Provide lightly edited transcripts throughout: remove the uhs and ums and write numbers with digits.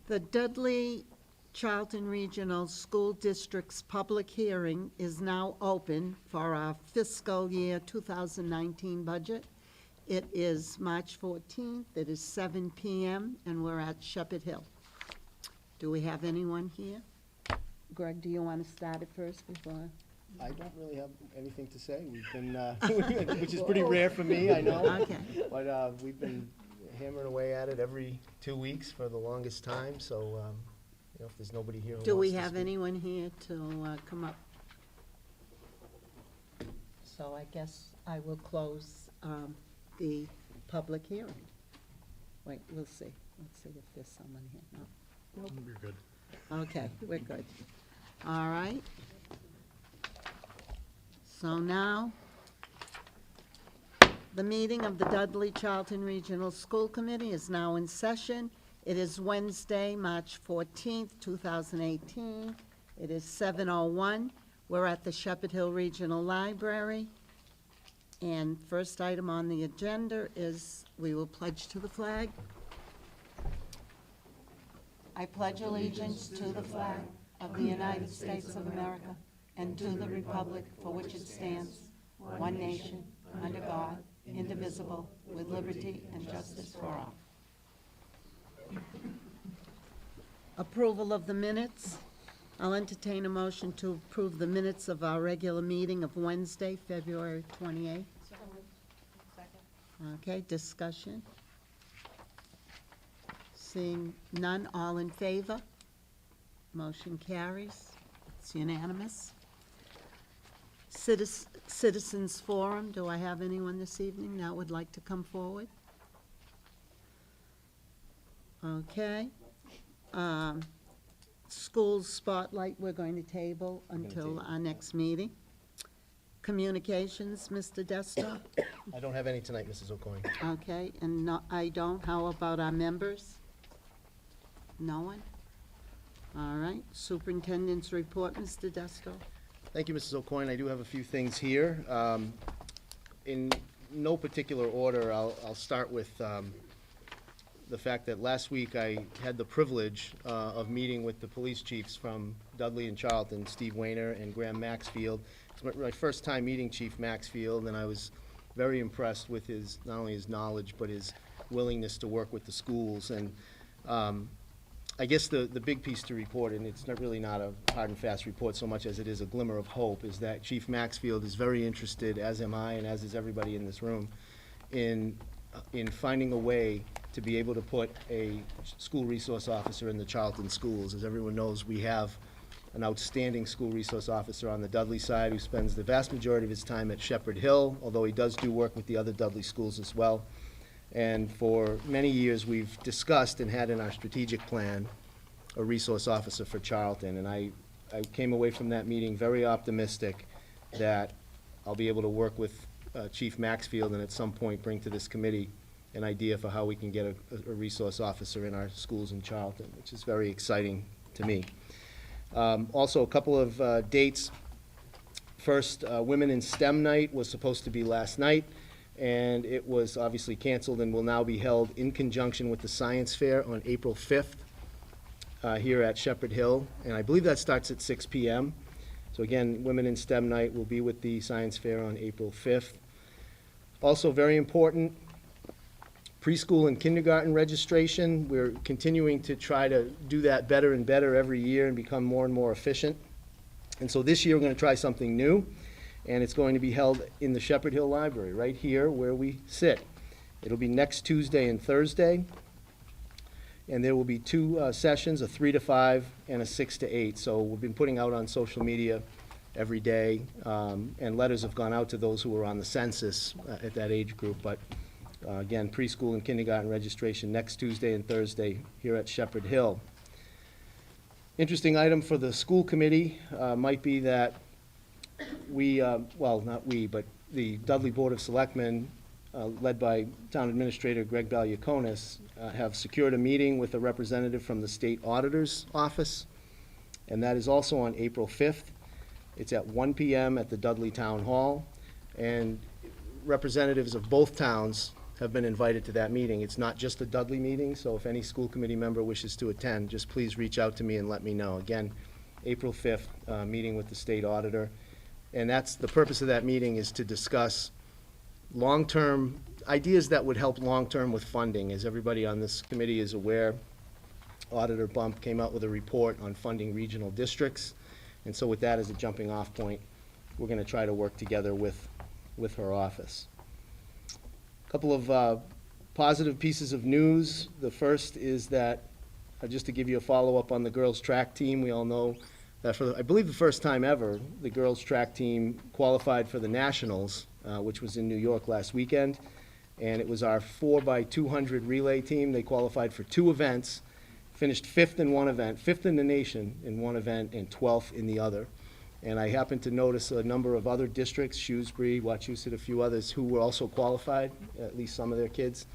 The Dudley-Charlton Regional School District's public hearing is now open for our fiscal year 2019 budget. It is March 14th, it is 7 p.m., and we're at Shepherd Hill. Do we have anyone here? Greg, do you want to start it first before? I don't really have anything to say. We've been, which is pretty rare for me, I know. Okay. But we've been hammering away at it every 2 weeks for the longest time, so, you know, if there's nobody here who Do we wants to have speak. anyone here to come up? So I guess I will close the public hearing. Wait, we'll see. Let's see if there's someone here. No? Nope. You're good. Okay, we're good. All right. So now, the meeting of the Dudley-Charlton Regional School Committee is now in session. It is Wednesday, March 14th, 2018. It is 7:01. We're at the Shepherd Hill Regional Library. And first item on the agenda is we will pledge to the flag. I pledge allegiance to the flag of the United States of America and to the republic for which it stands, one nation, under God, indivisible, with liberty and justice for all. Approval of the minutes. I'll entertain a motion to approve the minutes of our regular meeting of Wednesday, February 28th. Okay, discussion. Seeing none, all in favor? Motion carries. It's unanimous. Citizens Forum, do I have anyone this evening that would like to come forward? Okay. School Spotlight, we're going to table until our next meeting. Communications, Mr. Desto? I don't have any tonight, Mrs. O'Coin. Okay, and no, I don't. How about our members? No one? All right. Superintendent's report, Mr. Desto? Thank you, Mrs. O'Coin. I do have a few things here. In no particular order, I'll start with the fact that last week I had the privilege of meeting with the police chiefs from Dudley and Charlton, Steve Wayner and Graham Maxfield. It's my first time meeting Chief Maxfield, and I was very impressed with his, not only his knowledge, but his willingness to work with the schools. And I guess the big piece to report, and it's really not a hard and fast report so much as it is a glimmer of hope, is that Chief Maxfield is very interested, as am I and as is everybody in this room, in finding a way to be able to put a school resource officer in the Charlton schools. As everyone knows, we have an outstanding school resource officer on the Dudley side who spends the vast majority of his time at Shepherd Hill, although he does do work with the other Dudley schools as well. And for many years, we've discussed and had in our strategic plan a resource officer for Charlton. And I came away from that meeting very optimistic that I'll be able to work with Chief Maxfield and at some point bring to this committee an idea for how we can get a resource officer in our schools in Charlton, which is very exciting to me. Also, a couple of dates. First, Women in STEM Night was supposed to be last night, and it was obviously canceled and will now be held in conjunction with the Science Fair on April 5th here at Shepherd Hill, and I believe that starts at 6 p.m. So again, Women in STEM Night will be with the Science Fair on April 5th. Also very important, preschool and kindergarten registration. We're continuing to try to do that better and better every year and become more and more efficient. And so this year we're going to try something new, and it's going to be held in the Shepherd Hill Library, right here where we sit. It'll be next Tuesday and Thursday, and there will be two sessions, a 3 to 5 and a 6 to 8. So we've been putting out on social media every day, and letters have gone out to those who were on the census at that age group. But again, preschool and kindergarten registration next Tuesday and Thursday here at Shepherd Hill. Interesting item for the school committee might be that we, well, not we, but the Dudley Board of Selectmen, led by Town Administrator Greg Balyakonis, have secured a meeting with a representative from the State Auditor's Office, and that is also on April 5th. It's at 1 p.m. at the Dudley Town Hall, and representatives of both towns have been invited to that meeting. It's not just a Dudley meeting, so if any school committee member wishes to attend, just please reach out to me and let me know. Again, April 5th, meeting with the state auditor. And that's, the purpose of that meeting is to discuss long-term, ideas that would help long-term with funding. As everybody on this committee is aware, Auditor Bump came out with a report on funding regional districts. And so with that as a jumping off point, we're going to try to work together with her office. A couple of positive pieces of news. The first is that, just to give you a follow-up on the girls' track team, we all know that for, I believe, the first time ever, the girls' track team qualified for the Nationals, which was in New York last weekend. And it was our 4x200 relay team. They qualified for 2 events, finished 5th in one event, 5th in the nation in one event, and 12th in the other. And I happened to notice a number of other districts, Shrewsbury, Wachusett, a few others, who were also qualified, at least some of their kids,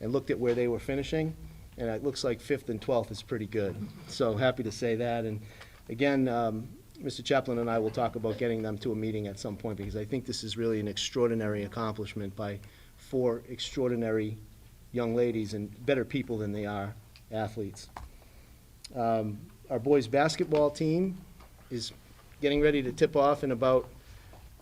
and looked at where they were finishing. And it looks like 5th and 12th is pretty good. So happy to say that. And again, Mr. Chaplin and I will talk about getting them to a meeting at some point, because I think this is really an extraordinary accomplishment by 4 extraordinary young ladies and better people than they are athletes. Our boys basketball team is getting ready to tip off in about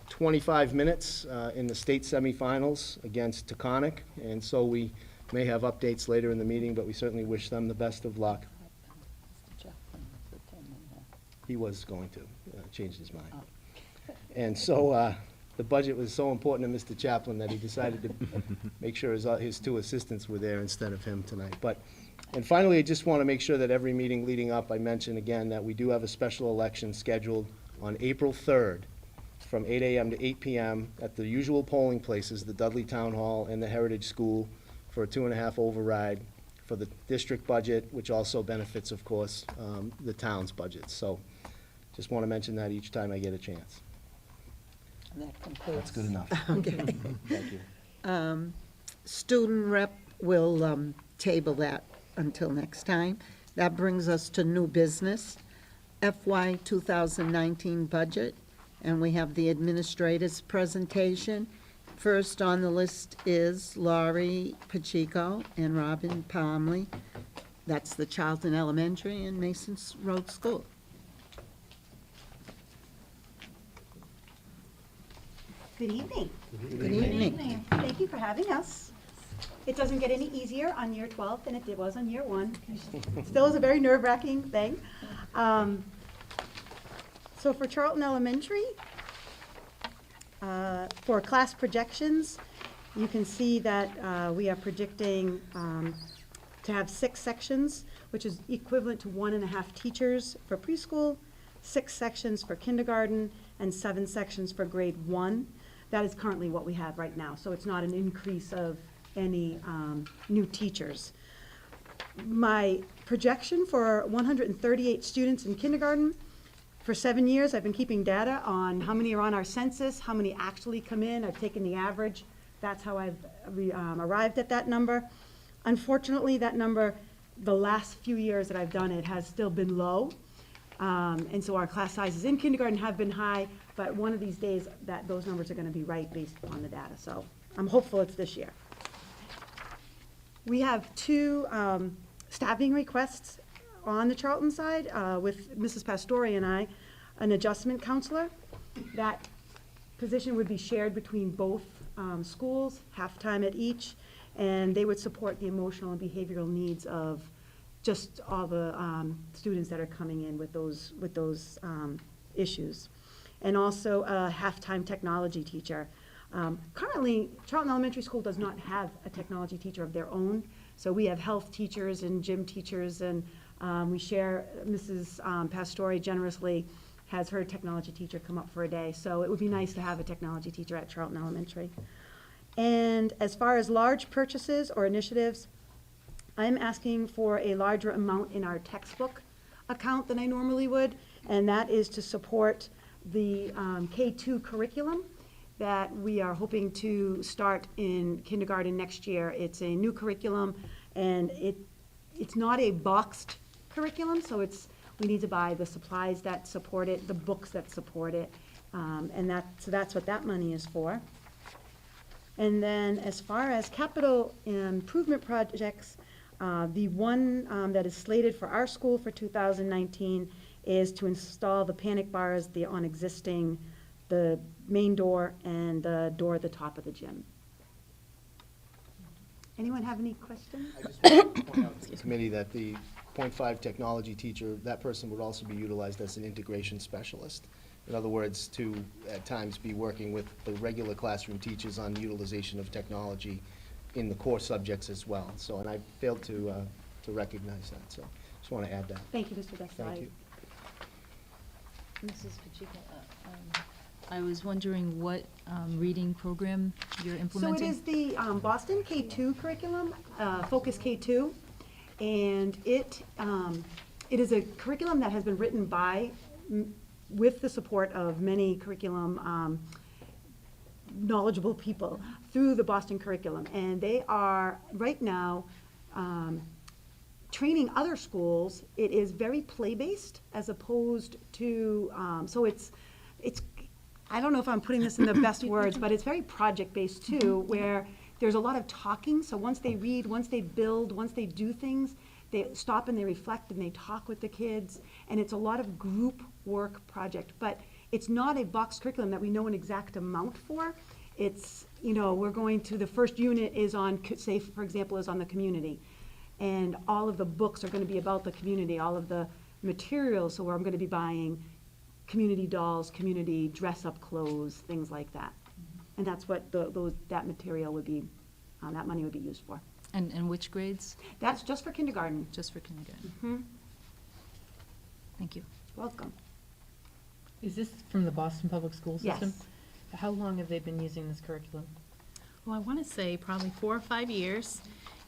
25 minutes in the state semifinals against Taconic, and so we may have updates later in the meeting, but we certainly wish them the best of luck. He was going to change his mind. And so the budget was so important to Mr. Chaplin that he decided to make sure his 2 assistants were there instead of him tonight. And finally, I just want to make sure that every meeting leading up, I mention again that we do have a special election scheduled on April 3rd from 8 a.m. to 8 p.m. at the usual polling places, the Dudley Town Hall and the Heritage School, for a 2.5 override for the district budget, which also benefits, of course, the town's budget. So just want to mention that each time I get a chance. That concludes. That's good enough. Okay. Thank you. Student rep will table that until next time. That brings us to new business, FY 2019 budget, and we have the administrator's presentation. First on the list is Laurie Pacheco and Robin Palmley. That's the Charlton Elementary and Masons Road School. Good evening. Good evening. Thank you for having us. It doesn't get any easier on year 12 than it was on year 1. Still is a very nerve-wracking thing. So for Charlton Elementary, for class projections, you can see that we are predicting to have 6 sections, which is equivalent to 1.5 teachers for preschool, 6 sections for kindergarten, and 7 sections for grade 1. That is currently what we have right now, so it's not an increase of any new teachers. My projection for 138 students in kindergarten, for 7 years, I've been keeping data on how many are on our census, how many actually come in. I've taken the average. That's how I've arrived at that number. Unfortunately, that number, the last few years that I've done it, has still been low. And so our class sizes in kindergarten have been high, but one of these days that those numbers are going to be right based upon the data. So I'm hopeful it's this year. We have 2 staffing requests on the Charlton side with Mrs. Pastore and I, an adjustment counselor. That position would be shared between both schools, half-time at each, and they would support the emotional and behavioral needs of just all the students that are coming in with those issues. And also a half-time technology teacher. Currently, Charlton Elementary School does not have a technology teacher of their own, so we have health teachers and gym teachers, and we share, Mrs. Pastore generously has her technology teacher come up for a day, so it would be nice to have a technology teacher at Charlton Elementary. And as far as large purchases or initiatives, I'm asking for a larger amount in our textbook account than I normally would, and that is to support the K-2 curriculum that we are hoping to start in kindergarten next year. It's a new curriculum, and it's not a boxed curriculum, so we need to buy the supplies that support it, the books that support it, and so that's what that money is for. And then as far as capital improvement projects, the one that is slated for our school for 2019 is to install the panic bars on the main door and the door at the top of the gym. Anyone have any questions? I just want to point out to the committee that the .5 technology teacher, that person would also be utilized as an integration specialist. In other words, to, at times, be working with the regular classroom teachers on the utilization of technology in the core subjects as well. So, and I failed to recognize that, so just want to add that. Thank you, Mr. Desai. Thank you. Mrs. Pacheco, I was wondering what reading program you're So it implementing? is the Boston K-2 curriculum, Focus K-2, and it is a curriculum that has been written by, with the support of many curriculum knowledgeable people through the Boston curriculum. And they are, right now, training other schools. It is very play-based as opposed to, so it's, I don't know if I'm putting this in the best words, but it's very project-based too, where there's a lot of talking. So once they read, once they build, once they do things, they stop and they reflect and they talk with the kids. And it's a lot of group work project, but it's not a box curriculum that we know an exact amount for. It's, you know, we're going to, the first unit is on, say, for example, is on the community. And all of the books are going to be about the community, all of the materials. So I'm going to be buying community dolls, community dress-up clothes, things like that. And that's what that material would be, that money would be used for. And which grades? That's just for kindergarten. Just for kindergarten? Mhm. Thank you. Welcome. Is this from the Boston Public School System? Yes. How long have they been using this curriculum? Well, I want to say probably 4 or 5 years.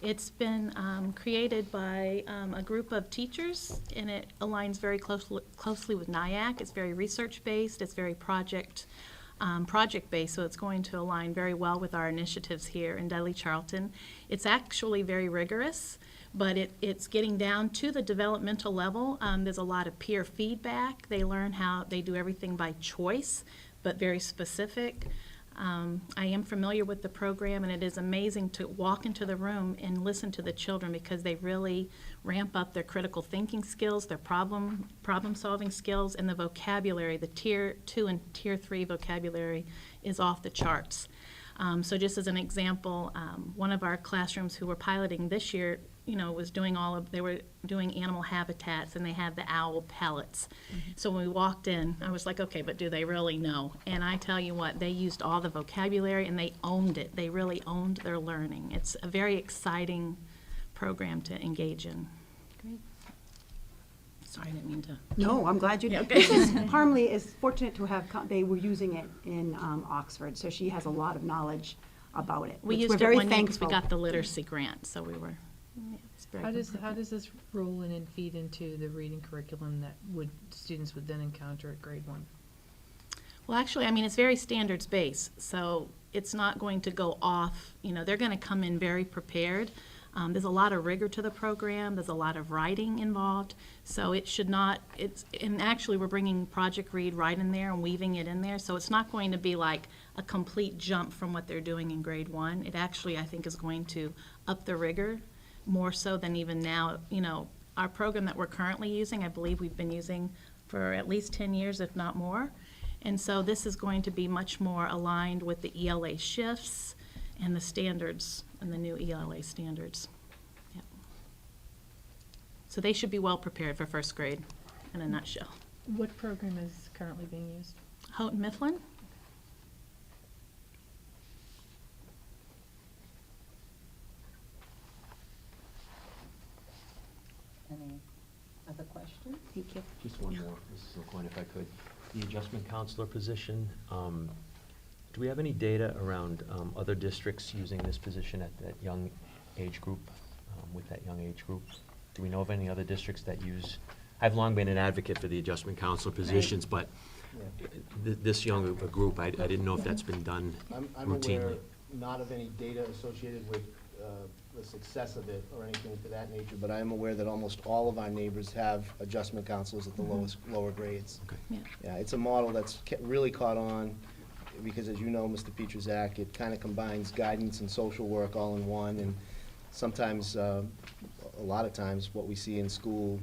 It's been created by a group of teachers, and it aligns very closely with NIAC. It's very research-based, it's very project-based, so it's going to align very well with our initiatives here in Dudley-Charlton. It's actually very rigorous, but it's getting down to the developmental level. There's a lot of peer feedback. They learn how they do everything by choice, but very specific. I am familiar with the program, and it is amazing to walk into the room and listen to the children because they really ramp up their critical thinking skills, their problem-solving skills, and the vocabulary. The Tier 2 and Tier 3 vocabulary is off the charts. So just as an example, one of our classrooms who were piloting this year, you know, they were doing animal habitats, and they had the owl pellets. So when we walked in, I was like, okay, but do they really know? And I tell you what, they used all the vocabulary and they owned it. They really owned their learning. It's a very exciting program to engage in. Great. Sorry, I didn't mean to. No, I'm glad you Yeah, did. okay. Mrs. Parmley is fortunate to have, they were using it in Oxford, so she has a lot of knowledge about it. We which used we're it very one year because we thankful. got the literacy grant, so we were, yeah, it's very How good. does this roll in and feed into the reading curriculum that students would then encounter at grade 1? Well, actually, I mean, it's very standards-based, so it's not going to go off, you know, they're going to come in very prepared. There's a lot of rigor to the program, there's a lot of writing involved, so it should not, and actually, we're bringing Project Read right in there and weaving it in there, so it's not going to be like a complete jump from what they're doing in grade 1. It actually, I think, is going to up the rigor more so than even now. You know, our program that we're currently using, I believe we've been using for at least 10 years, if not more. And so this is going to be much more aligned with the ELA shifts and the standards and the new ELA standards. Yep. So they should be well prepared for first grade in a nutshell. What program is currently being used? Houghton Mifflin? Any other questions? Thank you. Just one more, Mrs. O'Coin, if I could. The adjustment counselor position, do we have any data around other districts using this position at that young age group, with that young age group? Do we know of any other districts that use, I've long been an advocate for the adjustment counselor positions, but this young of a group, I didn't know if that's been done I'm routinely. aware not of any data associated with the success of it or anything to that nature, but I am aware that almost all of our neighbors have adjustment counselors at the lower grades. Okay. Yeah. Yeah, it's a model that's really caught on because as you know, Mr. Petruzak, it kind of combines guidance and social work all in one, and sometimes, a lot of times, what we see in school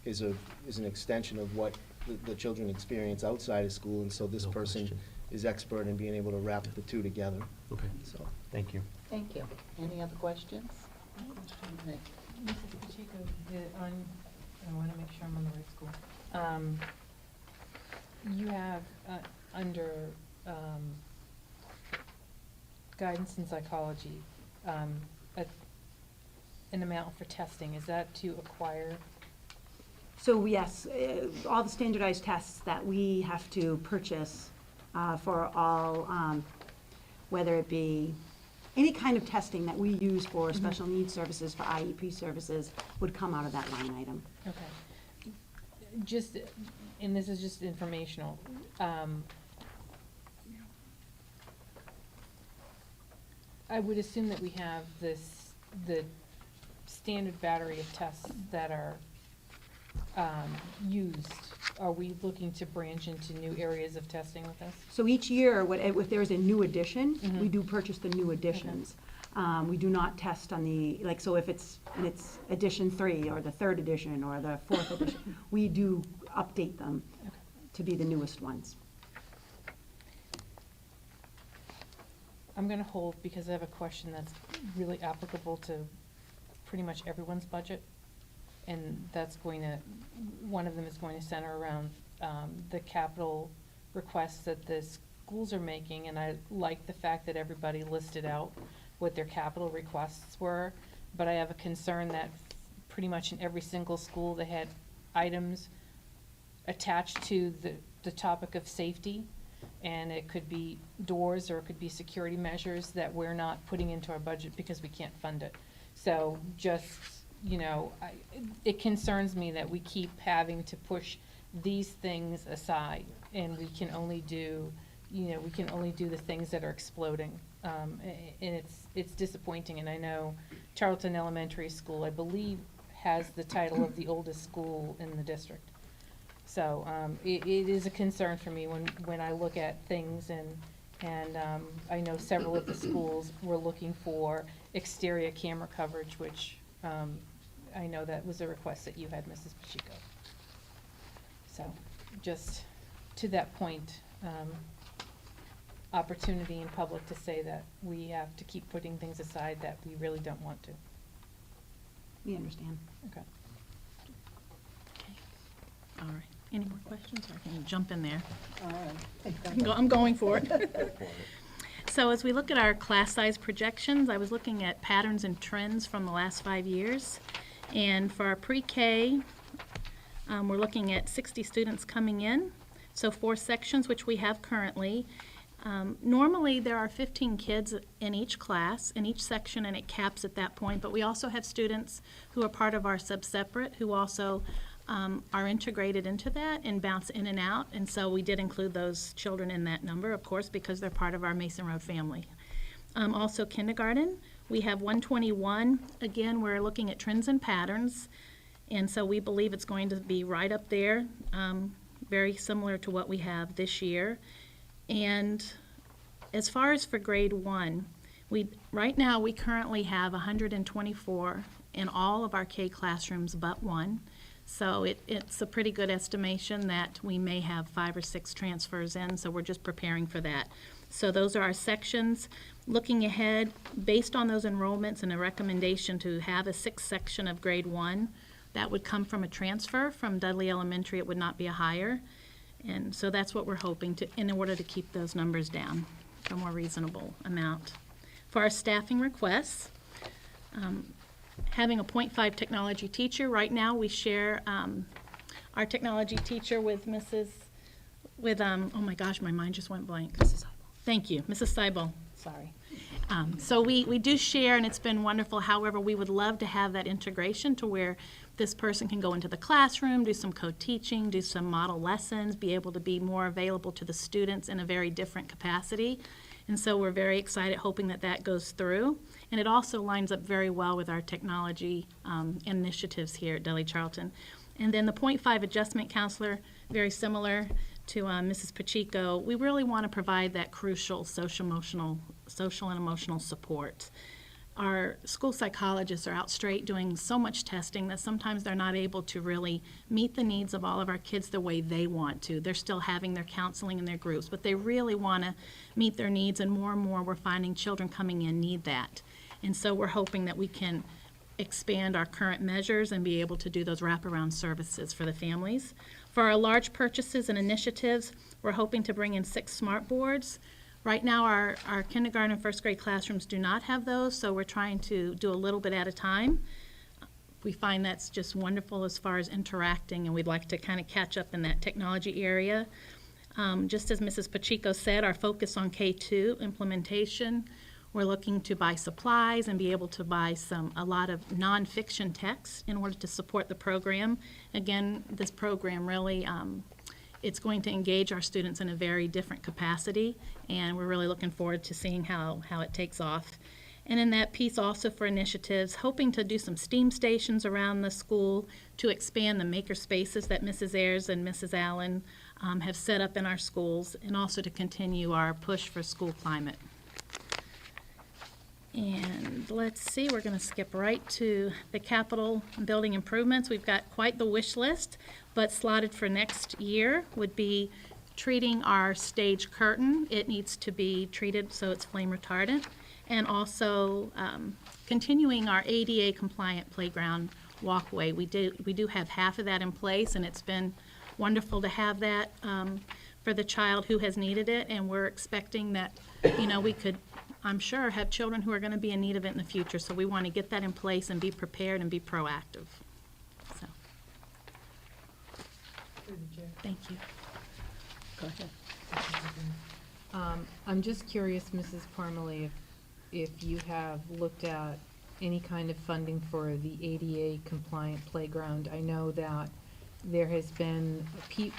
is an extension of what the children experience outside of school, and so this No person question. is expert in being able to wrap the two together, Okay, so. thank you. Thank you. Any other questions? Nick? Mrs. Pacheco, I want to make sure I'm on the right school. You have, under guidance and psychology, an amount for testing. Is that to acquire? So yes, all the standardized tests that we have to purchase for all, whether it be any kind of testing that we use for special needs services, for IEP services, would come out of that line item. Okay. Just, and this is just informational. I would assume that we have the standard battery of tests that are used. Are we looking to branch into new areas of testing with this? So each year, if there is a new edition, we Mhm. do purchase the new editions. We do not test on the, like, so if it's edition 3, or the 3rd edition, or the 4th edition, we do update them Okay. to be the newest ones. I'm gonna hold because I have a question that's really applicable to pretty much everyone's budget. And that's going to, one of them is going to center around the capital requests that the schools are making. And I like the fact that everybody listed out what their capital requests were. But I have a concern that pretty much in every single school, they had items attached to the topic of safety. And it could be doors, or it could be security measures that we're not putting into our budget because we can't fund it. So just, you know, it concerns me that we keep having to push these things aside, and we can only do, you know, we can only do the things that are exploding. And it's disappointing, and I know Charlton Elementary School, I believe, has the title of the oldest school in the district. So, it is a concern for me when I look at things, and I know several of the schools were looking for exterior camera coverage, which, I know that was a request that you had, Mrs. Pacheco. So, just to that point, opportunity in public to say that we have to keep putting things aside that we really don't want to. We understand. Okay. All right. Any more questions? Or I can jump in there. All right. I'm going for it. So as we look at our class size projections, I was looking at patterns and trends from the last 5 years. And for our pre-K, we're looking at 60 students coming in. So 4 sections, which we have currently. Normally, there are 15 kids in each class, in each section, and it caps at that point. But we also have students who are part of our sub-separate who also are integrated into that and bounce in and out. And so we did include those children in that number, of course, because they're part of our Mason Road family. Also kindergarten, we have 121. Again, we're looking at trends and patterns. And so we believe it's going to be right up there, very similar to what we have this year. And as far as for grade 1, right now we currently have 124 in all of our K classrooms but 1. So it's a pretty good estimation that we may have 5 or 6 transfers in, so we're just preparing for that. So those are our sections. Looking ahead, based on those enrollments and a recommendation to have a 6th section of grade 1, that would come from a transfer from Dudley Elementary. It would not be a hire. And so that's what we're hoping to, in order to keep those numbers down to a more reasonable amount. For our staffing requests, having a .5 technology teacher, right now we share our technology teacher with oh my gosh, my mind just went blank. Mrs. Seibel. Thank you, Mrs. Seibel, sorry. So we do share, and it's been wonderful. However, we would love to have that integration to where this person can go into the classroom, do some co-teaching, do some model lessons, be able to be more available to the students in a very different capacity. And so we're very excited, hoping that that goes through. And it also lines up very well with our technology initiatives here at Dudley-Charlton. And then the .5 adjustment counselor, very similar to Mrs. Pacheco, we really want to provide that crucial social and emotional support. Our school psychologists are out straight doing so much testing that sometimes they're not able to really meet the needs of all of our kids the way they want to. They're still having their counseling in their groups, but they really want to meet their needs, and more we're finding children coming in need that. And so we're hoping that we can expand our current measures and be able to do those wraparound services for the families. For our large purchases and initiatives, we're hoping to bring in 6 smart boards. Right now, our kindergarten and first grade classrooms do not have those, so we're trying to do a little bit at a time. We find that's just wonderful as far as interacting, and we'd like to kind of catch up in that technology area. Just as Mrs. Pacheco said, our focus on K-2 implementation. We're looking to buy supplies and be able to buy a lot of nonfiction text in order to support the program. Again, this program really, it's going to engage our students in a very different capacity, and we're really looking forward to seeing how it takes off. And in that piece also for initiatives, hoping to do some STEAM stations around the school to expand the maker spaces that Mrs. Ayers and Mrs. Allen have set up in our schools, and also to continue our push for school climate. And let's see, we're going to skip right to the capital building improvements. We've got quite the wish list, but slotted for next year would be treating our stage curtain. It needs to be treated so it's flame retardant. And also continuing our ADA compliant playground walkway. We do have half of that in place, and it's been wonderful to have that for the child who has needed it, and we're expecting that, we could, I'm sure, have children who are going to be in need of it in the future. So we want to get that in place and be prepared and be proactive. So, thank you. Go ahead. I'm just curious, Mrs. Parmalee, if you have looked at any kind of funding for the ADA compliant playground. I know that there has been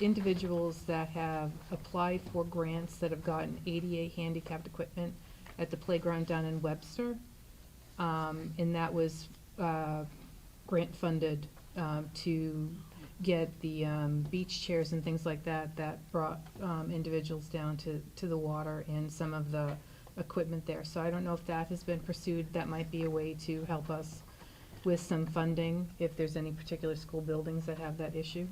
individuals that have applied for grants that have gotten ADA handicapped equipment at the playground down in Webster, and that was grant funded to get the beach chairs and things like that brought individuals down to the water and some of the equipment there. So I don't know if that has been pursued. That might be a way to help us with some funding if there's any particular school buildings that have that issue.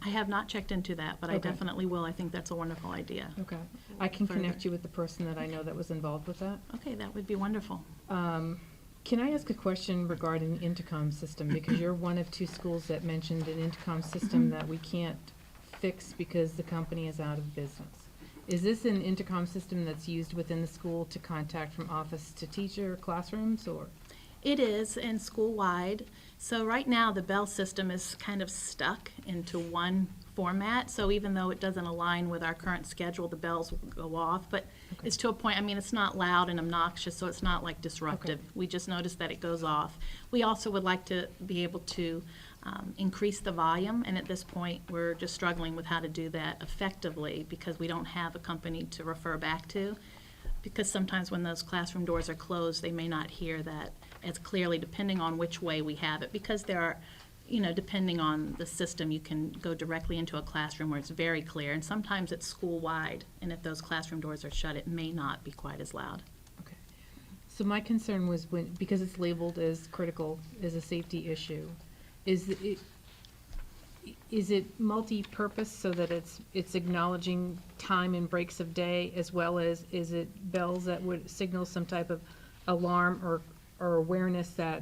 I have not checked into that, but I Okay. definitely will. I think that's a wonderful idea. Okay. I can Further. connect you with the person that I know that was involved with that. Okay, that would be wonderful. Can I ask a question regarding the intercom system? Because you're one of 2 schools that mentioned an intercom system that we can't fix because the company is out of business. Is this an intercom system that's used within the school to contact from office to teacher classrooms, or? It is, and school-wide. So right now, the bell system is kind of stuck into one format. So even though it doesn't align with our current schedule, the bells will go off. But Okay. it's to a point, it's not loud and obnoxious, so it's not like disruptive. Okay. We just noticed that it goes off. We also would like to be able to increase the volume, and at this point, we're just struggling with how to do that effectively because we don't have a company to refer back to. Because sometimes when those classroom doors are closed, they may not hear that as clearly, depending on which way we have it. Because there are, depending on the system, you can go directly into a classroom where it's very clear, and sometimes it's school-wide, and if those classroom doors are shut, it may not be quite as loud. Okay. So my concern was because it's labeled as critical, as a safety issue, is it multi-purpose so that it's acknowledging time and breaks of day, as well as, is it bells that would signal some type of alarm or awareness that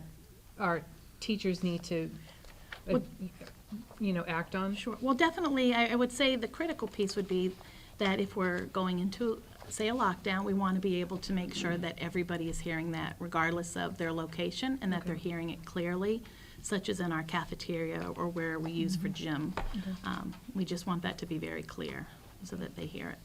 our teachers need to, act on? Sure. Well, definitely, I would say the critical piece would be that if we're going into, say, a lockdown, we want to be able to make sure that everybody is hearing that regardless of their location, and that Okay. they're hearing it clearly, such as in our cafeteria or where we use for gym. We just want that to be very clear so that they hear it.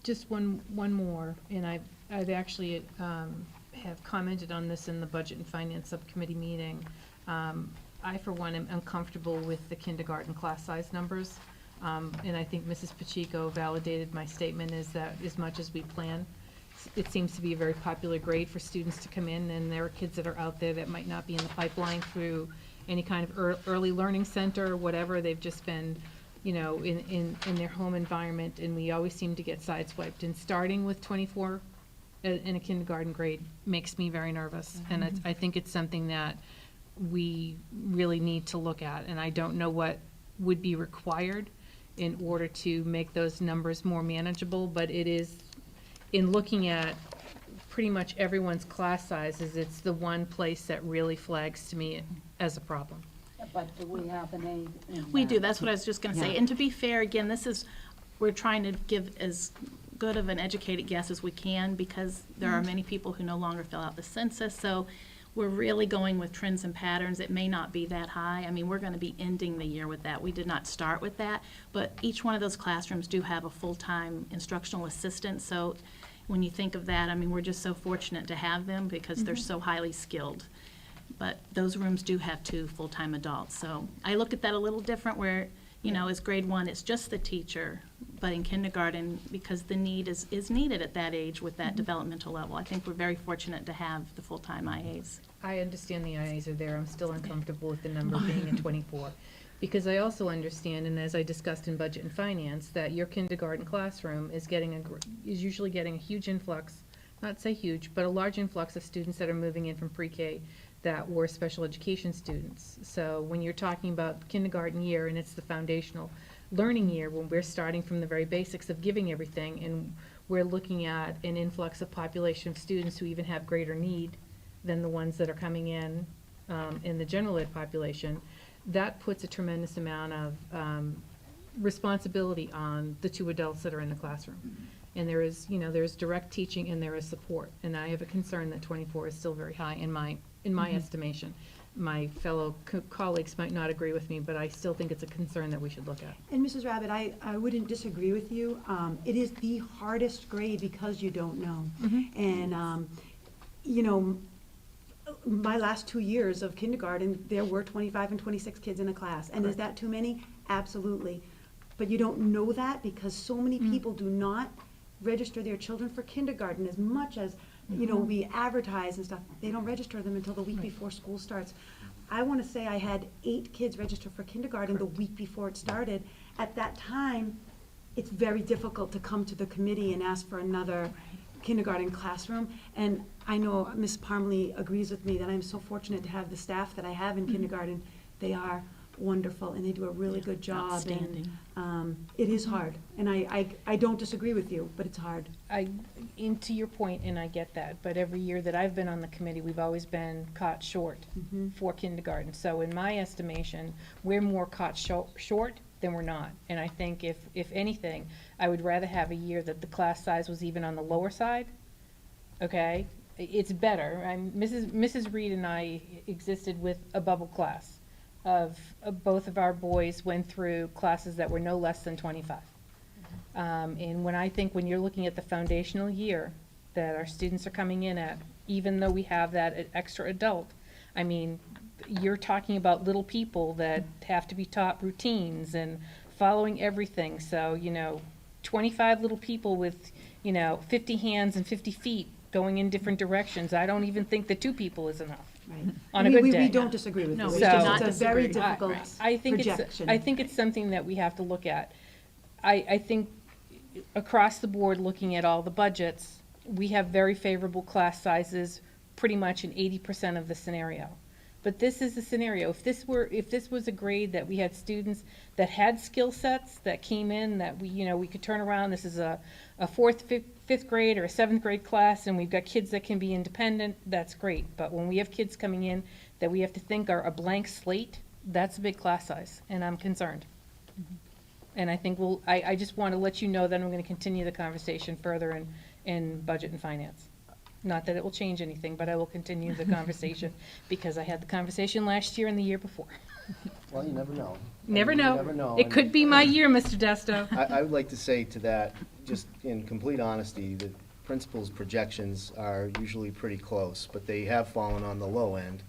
Just one more, and I've actually have commented on this in the Budget and Finance Subcommittee meeting. I, for one, am uncomfortable with the kindergarten class size numbers, and I think Mrs. Pacheco validated my statement is that as much as we plan, it seems to be a very popular grade for students to come in, and there are kids that are out there that might not be in the pipeline through any kind of early learning center or whatever. They've just been, in their home environment, and we always seem to get sideswiped. And starting with 24 in a kindergarten grade makes me very nervous. And I think it's something that we really need to look at. And I don't know what would be required in order to make those numbers more manageable, but it is, in looking at pretty much everyone's class sizes, it's the one place that really flags to me as a problem. But do we have an aid in We do, that? that's what I was just gonna say. Yeah. And to be fair, again, we're trying to give as good of an educated guess as we can, because there are many people who no longer fill out the census, so we're really going with trends and patterns. It may not be that high. I mean, we're gonna be ending the year with that. We did not start with that, but each one of those classrooms do have a full-time instructional assistant, so when you think of that, I mean, we're just so fortunate to have them because they're so highly skilled. But those rooms do have 2 full-time adults, so I look at that a little different where, as grade 1, it's just the teacher, but in kindergarten, because the need is needed at that age with that developmental level, I think we're very fortunate to have the full-time IAs. I understand the IAs are there. I'm still uncomfortable with the number being at 24. Because I also understand, and as I discussed in budget and finance, that your kindergarten classroom is usually getting a huge influx, not say huge, but a large influx of students that are moving in from pre-K that were special education students. So when you're talking about kindergarten year and it's the foundational learning year, when we're starting from the very basics of giving everything, and we're looking at an influx of population of students who even have greater need than the ones that are coming in the general ed population, that puts a tremendous amount of responsibility on the 2 adults that are in the classroom. And there is direct teaching and there is support. And I have a concern that 24 is still very high in my estimation. My fellow colleagues might not agree with me, but I still think it's a concern that we should look at. And Mrs. Rabbit, I wouldn't disagree with you. It is the hardest grade because you don't know. And, my last 2 years of kindergarten, there were 25 and 26 kids in a class. And is that too many? Absolutely. But you don't know that because so many people do not register their children for kindergarten as much as, we advertise and stuff. They don't register them until the week before school starts. I want to say I had 8 kids register for kindergarten the week before it started. At that time, it's very difficult to come to the committee and ask for another kindergarten classroom. And I know Ms. Parmley agrees with me that I'm so fortunate to have the staff that I have in kindergarten. They are wonderful and they do a really good job. Outstanding. And it is hard. And I don't disagree with you, but it's hard. To your point, and I get that, but every year that I've been on the committee, we've always been caught short for kindergarten. So in my estimation, we're more caught short than we're not. And I think if anything, I would rather have a year that the class size was even on the lower side, okay? It's better. Mrs. Reed and I existed with a bubble class of both of our boys went through classes that were no less than 25. And when you're looking at the foundational year that our students are coming in at, even though we have that extra adult, I mean, you're talking about little people that have to be taught routines and following everything. So, 25 little people with, 50 hands and 50 feet going in different directions. I don't even think that 2 people is enough. Right. On a good day. We don't disagree with No, you. we It's do just- not It's a very disagree. difficult projection. I think it's something that we have to look at. I think across the board, looking at all the budgets, we have very favorable class sizes pretty much in 80% of the scenario. But this is the scenario. If this was a grade that we had students that had skill sets that came in that we could turn around, this is a 4th, 5th grade or a 7th grade class, and we've got kids that can be independent, that's great. But when we have kids coming in that we have to think are a blank slate, that's a big class size, and I'm concerned. And I think I just want to let you know that I'm going to continue the conversation further in budget and finance. Not that it will change anything, but I will continue the conversation because I had the conversation last year and the year before. Well, you never know. Never You know. never know. It could be my year, Mr. Desto. I would like to say to that, just in complete honesty, the principal's projections are usually pretty close, but they have fallen on the low end.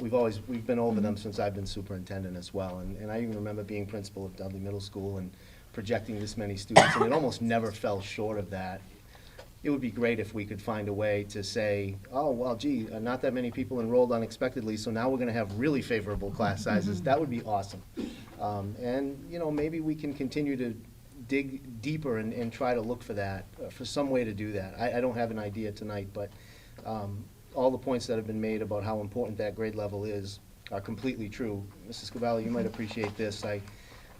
We've been over them since I've been superintendent as well, and I even remember being principal of Dudley Middle School and projecting this many students, and it almost never fell short of that. it would be great if we could find a way to say, oh, well, gee, not that many people enrolled unexpectedly, so now we're gonna have really favorable class sizes. That would be awesome. And, you know, maybe we can continue to dig deeper and try to look for that, for some way to do that. I don't have an idea tonight, but all the points that have been made about how important that grade level is are completely true. Mrs. Cavalli, you might appreciate this. I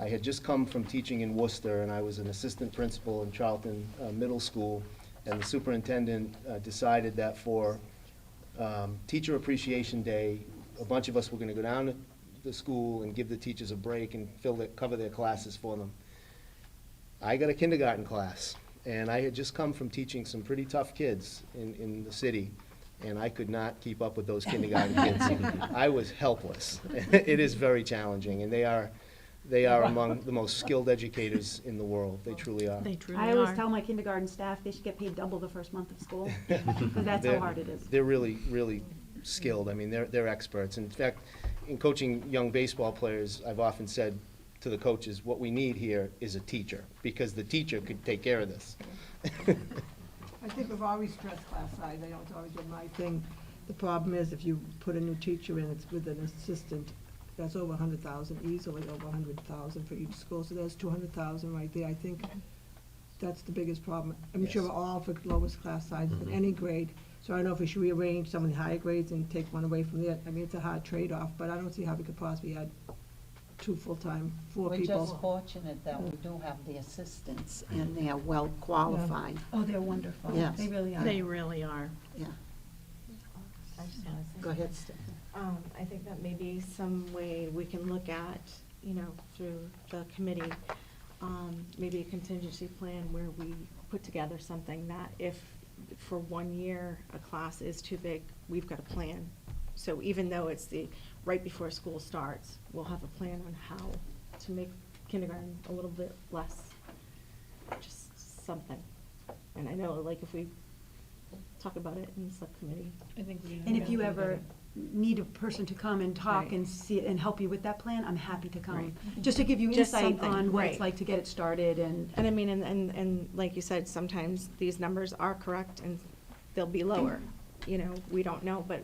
had just come from teaching in Worcester, and I was an assistant principal in Charlton Middle School, and the superintendent decided that for Teacher Appreciation Day, a bunch of us were gonna go down to the school and give the teachers a break and cover their classes for them. I got a kindergarten class, and I had just come from teaching some pretty tough kids in the city, and I could not keep up with those kindergarten kids. I was helpless. It is very challenging, and they are among the most skilled educators in the world. They truly are. They truly I always are. tell my kindergarten staff they should get paid double the first month of school, because that's how hard it is. They're really, really skilled. I mean, they're experts. In fact, in coaching young baseball players, I've often said to the coaches, what we need here is a teacher, because the teacher could take care of this. I think we've always stressed class size. I know it's always been my thing. The problem is if you put a new teacher in, it's with an assistant, that's over 100,000, easily over 100,000 for each school. So there's 200,000 right there. I think that's the biggest problem. I'm sure Yes. we're all for lowest class sizes in any grade. So I don't know if we should rearrange some of the higher grades and take one away from there. I mean, it's a hard trade-off, but I don't see how we could possibly add 2 full-time, 4 We're people. just fortunate that we do have the assistants, and they are well qualified. Oh, they're wonderful. Yes. They really are. They really are. Yeah. Go ahead, Stephanie. I think that maybe some way we can look at, you know, through the committee, maybe a contingency plan where we put together something that if for 1 year a class is too big, we've got a plan. So even though it's right before school starts, we'll have a plan on how to make kindergarten a little bit less, just something. And I know, like, if we talk about it in the subcommittee. I think we. And if you ever need a person to come and talk Right. and see it and help you with that plan, I'm happy to come. Right. Just to give you Just insight something, on what it's right. like to get it started and. And I mean, and like you said, sometimes these numbers are correct and they'll be lower. You know, we don't know, but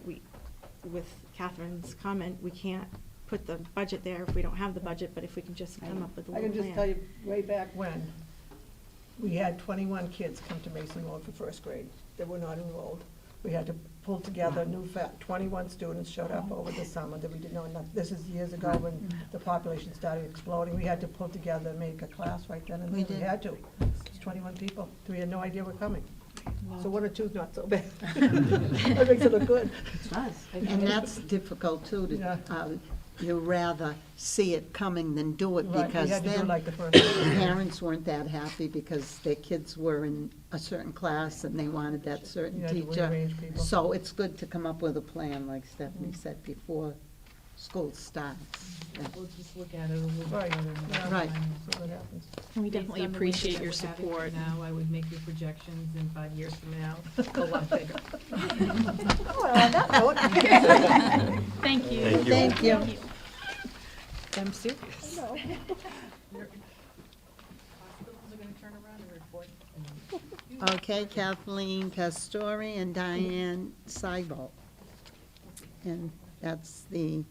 with Catherine's comment, we can't put the budget there if we don't have the budget, but if we can just come up with a I little can plan. just tell you, way back when, we had 21 kids come to Mason Road for first grade that were not enrolled. We had to pull together 21 students showed up over the summer that we didn't know enough. This is years ago when the population started exploding. We had to pull together and make a class right then and We there. We did. had to. It's 21 people. We had no idea we're coming. So 1 or 2 is not so bad. That makes it look good. And that's difficult too, Yeah. you rather see it coming than do it, Right, we because had to do then like the first. parents weren't that happy because their kids were in a certain class and they wanted that certain You had to teacher. rearrange people. So it's good to come up with a plan, like Stephanie said, before school starts. Yeah. We'll just look at it a little bit Right, further. yeah. Right. So what happens. We definitely Based on the appreciate way your that we're having support. it Now, I would make your projections in 5 years from now a lot bigger. Well, on that note. Thank you. Thank you. Thank you. I'm serious. No. Hospitals are gonna turn around and report. Okay, Kathleen Pastori and Diane Seibel. And that's the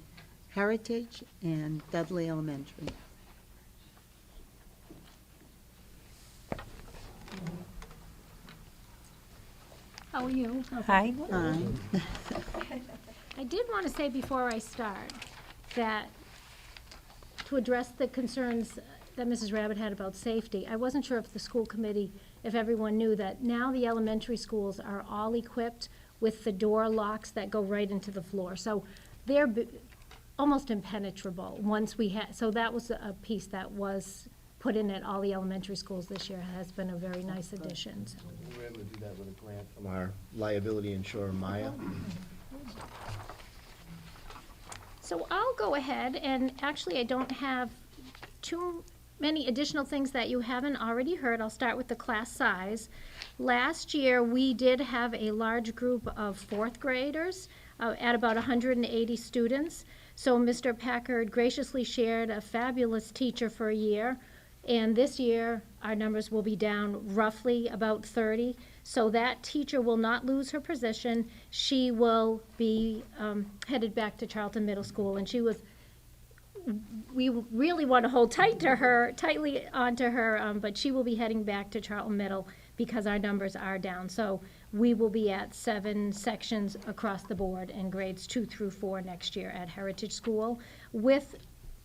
Heritage and Dudley Elementary. How are you? Hi. I did want to say before I start that to address the concerns that Mrs. Rabbit had about safety, I wasn't sure if the school committee, if everyone knew that now the elementary schools are all equipped with the door locks that go right into the floor. So they're almost impenetrable once we had, so that was a piece that was put in at all the elementary schools this year, has been a very nice addition. So. We were able to do that with a grant from our liability insurer, Maya. So I'll go ahead, and actually I don't have too many additional things that you haven't already heard. I'll start with the class size. Last year, we did have a large group of fourth graders at about 180 students. So Mr. Packard graciously shared a fabulous teacher for a year. And this year, our numbers will be down roughly about 30. So that teacher will not lose her position. She will be headed back to Charlton Middle School, and we really want to hold tightly onto her, but she will be heading back to Charlton Middle because our numbers are down. So we will be at 7 sections across the board in grades 2 through 4 next year at Heritage School with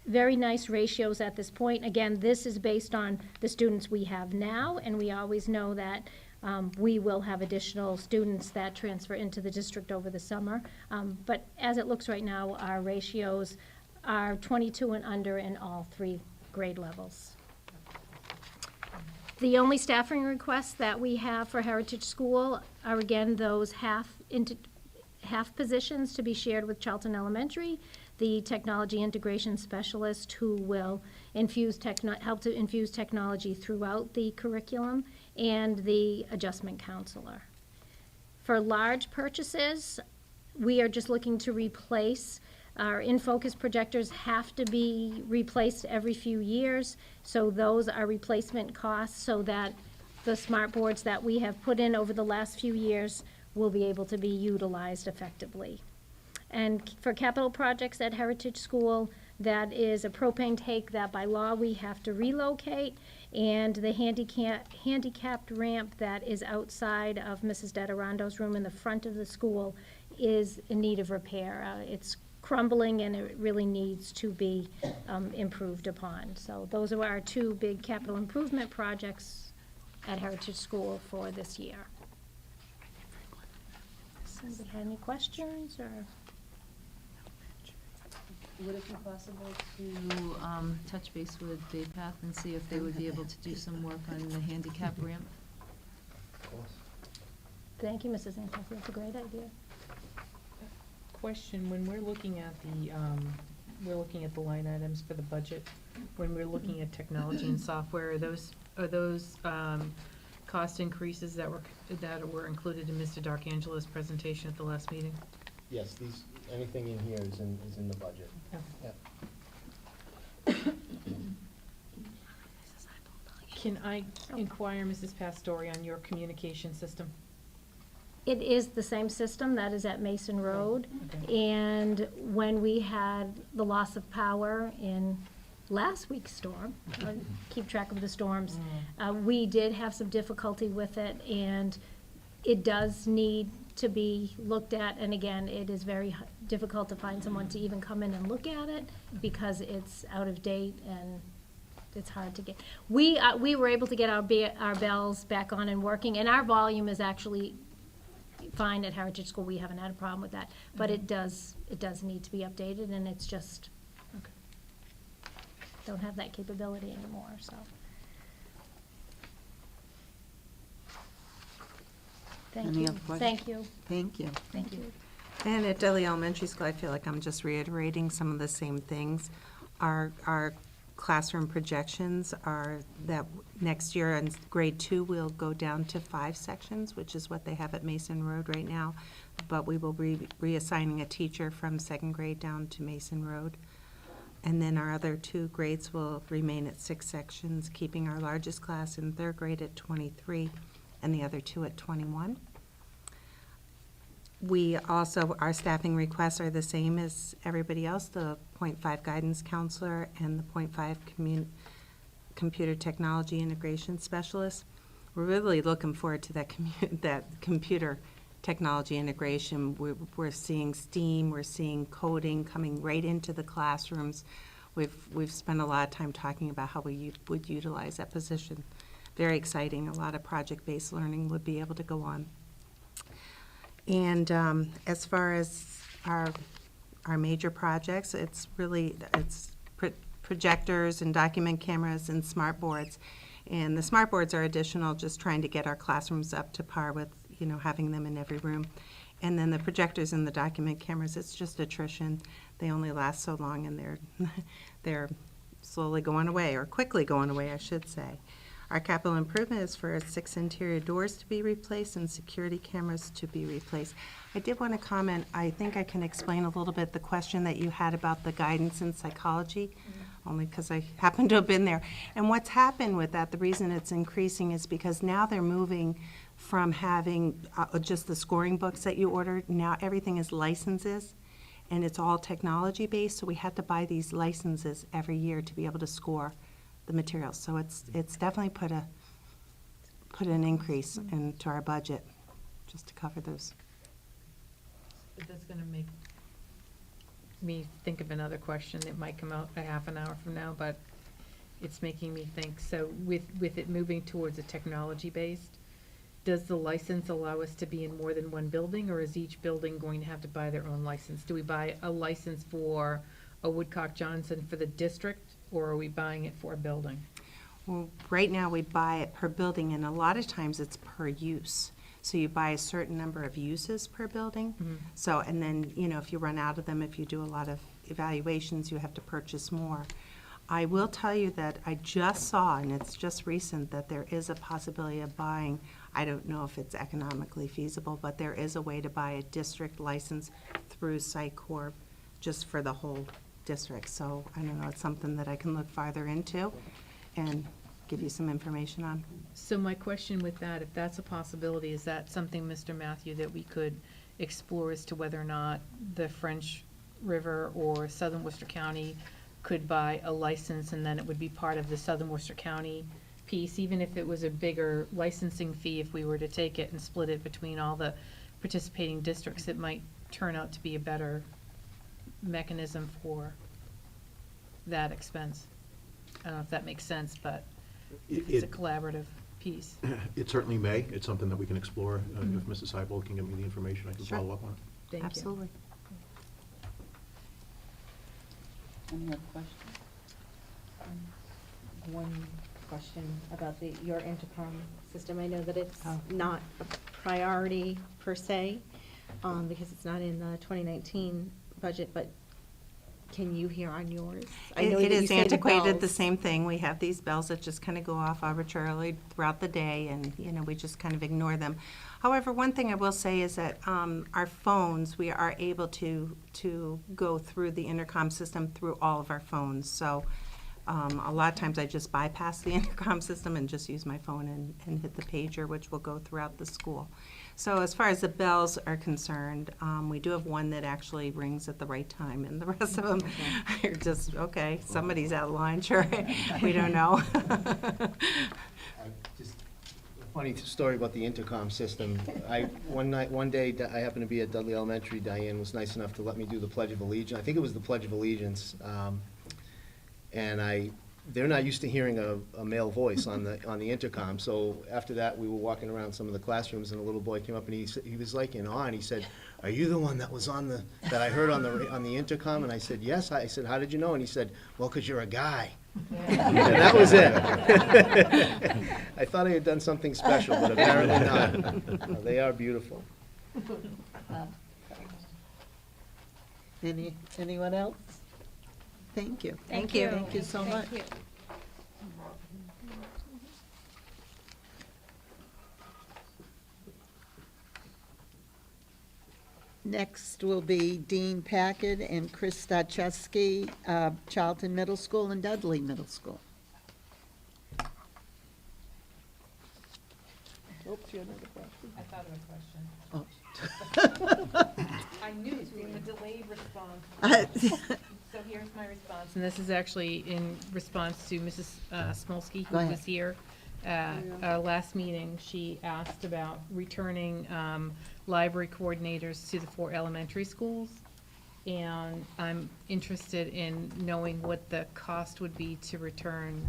very nice ratios at this point. Again, this is based on the students we have now, and we always know that we will have additional students that transfer into the district over the summer. But as it looks right now, our ratios are 22 and under in all 3 grade levels. The only staffing requests that we have for Heritage School are, again, those half positions to be shared with Charlton Elementary, the technology integration specialist who will help to infuse technology throughout the curriculum, and the adjustment counselor. For large purchases, we are just looking to replace. Our in-focus projectors have to be replaced every few years, so those are replacement costs so that the smart boards that we have put in over the last few years will be able to be utilized effectively. And for capital projects at Heritage School, that is a propane tank that by law we have to relocate, and the handicapped ramp that is outside of Mrs. Detarando's room in the front of the school is in need of repair. It's crumbling and it really needs to be improved upon. So those are our 2 big capital improvement projects at Heritage School for this year. Anybody have any questions or? Would it be possible to touch base with Baypath and see if they would be able to do some work on the handicap ramp? Thank you, Mrs. Antoff, that's a great idea. Question, when we're looking at the line items for the budget, when we're looking at technology and software, are those cost increases that were included in Mr. D'Arcangelo's presentation at the last meeting? Yes, anything in here is in the budget. Yeah. Yep. Can I inquire, Mrs. Pastore, on your communication system? It is the same system that is at Mason Road. Okay. And when we had the loss of power in last week's storm, I keep track of the storms, we did have some difficulty with it, and it does need to be looked at. And again, it is very difficult to find someone to even come in and look at it because it's out of date and it's hard to get. We were able to get our bells back on and working, and our volume is actually fine at Heritage School. We haven't had a problem with that, but it does need to be updated, and it's just don't have that capability anymore. So thank Any you. other questions? Thank you. Thank you. Thank you. And at Dudley Elementary School, I feel like I'm just reiterating some of the same things. Our classroom projections are that next year in grade 2, we'll go down to 5 sections, which is what they have at Mason Road right now. But we will be reassigning a teacher from 2nd grade down to Mason Road. And then our other 2 grades will remain at 6 sections, keeping our largest class in 3rd grade at 23 and the other 2 at 21. We also, our staffing requests are the same as everybody else, the .5 guidance counselor and the .5 computer technology integration specialist. We're really looking forward to that computer technology integration. We're seeing STEAM, we're seeing coding coming right into the classrooms. We've spent a lot of time talking about how we would utilize that position. Very exciting. A lot of project-based learning would be able to go on. And as far as our major projects, it's projectors and document cameras and smart boards. And the smart boards are additional, just trying to get our classrooms up to par with, having them in every room. And then the projectors and the document cameras, it's just attrition. They only last so long, and they're slowly going away, or quickly going away, I should say. Our capital improvement is for 6 interior doors to be replaced and security cameras to be replaced. I did want to comment, I think I can explain a little bit the question that you had about the guidance in psychology, only because I happen to have been there. And what's happened with that, the reason it's increasing is because now they're moving from having just the scoring books that you ordered. Now everything is licenses, and it's all technology-based, so we had to buy these licenses every year to be able to score the materials. So it's definitely put an increase into our budget just to cover those. But that's gonna make me think of another question that might come out a half an hour from now, but it's making me think. So with it moving towards a technology-based, does the license allow us to be in more than one building, or is each building going to have to buy their own license? Do we buy a license for a Woodcock Johnson for the district, or are we buying it for a building? Well, right now, we buy it per building, and a lot of times it's per use. So you buy a certain number of uses per building. So, and then, you know, if you run out of them, if you do a lot of evaluations, you have to purchase more. I will tell you that I just saw, and it's just recent, that there is a possibility of buying, I don't know if it's economically feasible, but there is a way to buy a district license through Sitecorp just for the whole district. So I don't know, it's something that I can look farther into and give you some information on. So my question with that, if that's a possibility, is that something, Mr. Matthew, that we could explore as to whether or not the French River or Southern Worcester County could buy a license, and then it would be part of the Southern Worcester County piece, even if it was a bigger licensing fee, if we were to take it and split it between all the participating districts, it might turn out to be a better mechanism for that expense. I don't know if that makes sense, but it's a collaborative piece. It certainly may. It's something that we can explore. If Mrs. Seipel can give me the information, I can Sure. follow up on it. Thank you. Absolutely. Any other questions? One question about your intercom system. I know that it's Oh. not a priority per se, because it's not in the 2019 budget, but can you hear on yours? I know It that you is say the antiquated, the bells. same thing. We have these bells that just kind of go off arbitrarily throughout the day, and, you know, we just kind of ignore them. However, one thing I will say is that our phones, we are able to go through the intercom system through all of our phones. So a lot of times I just bypass the intercom system and just use my phone and hit the pager, which will go throughout the school. So as far as the bells are concerned, we do have one that actually rings at the right time, and the rest of them are just, okay, somebody's out of line, sure, we don't know. Just a funny story about the intercom system. One day, I happened to be at Dudley Elementary. Diane was nice enough to let me do the Pledge of Allegiance. I think it was the Pledge of Allegiance. And they're not used to hearing a male voice on the intercom. So after that, we were walking around some of the classrooms, and a little boy came up, and he was like in awe, and he said, "Are you the one that was that I heard on the intercom?" And I said, "Yes." I said, "How did you know?" And he said, "Well, 'cause you're a guy." And that was it. I thought I had done something special, but apparently not. They are beautiful. Anyone else? Thank you. Thank you. Thank you so much. Thank you. Next will be Dean Packard and Chris Stachewski, Charlton Middle School and Dudley Middle School. Oops, you had another question? I thought of a question. Oh. I knew it in the delayed response. So here's my response, and this is actually in response to Mrs. Smolsky, who Go ahead. was here at our last meeting. She asked about returning library coordinators to the 4 elementary schools. And I'm interested in knowing what the cost would be to return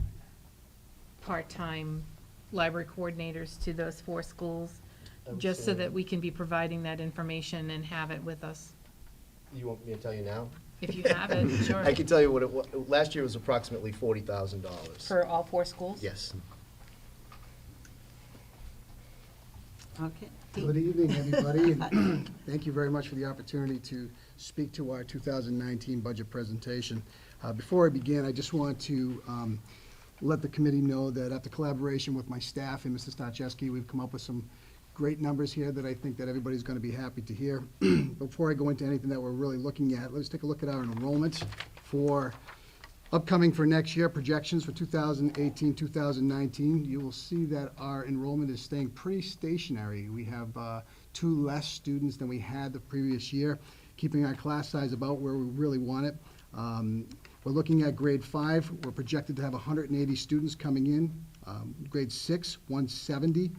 part-time library coordinators to those 4 schools, just so that we can be providing that information and have it with us. You want me to tell you now? If you have it, sure. I can tell you what it was. Last year was approximately $40,000. For all 4 schools? Yes. Okay. Good evening, everybody, and thank you very much for the opportunity to speak to our 2019 budget presentation. Before I begin, I just want to let the committee know that after collaboration with my staff and Mr. Stachewski, we've come up with some great numbers here that I think that everybody's going to be happy to hear. Before I go into anything that we're really looking at, let's take a look at our enrollment for Upcoming for next year, projections for 2018, 2019, you will see that our enrollment is staying pretty stationary. We have 2 less students than we had the previous year, keeping our class size about where we really want it. We're looking at grade 5. We're projected to have 180 students coming in. Grade 6, 170.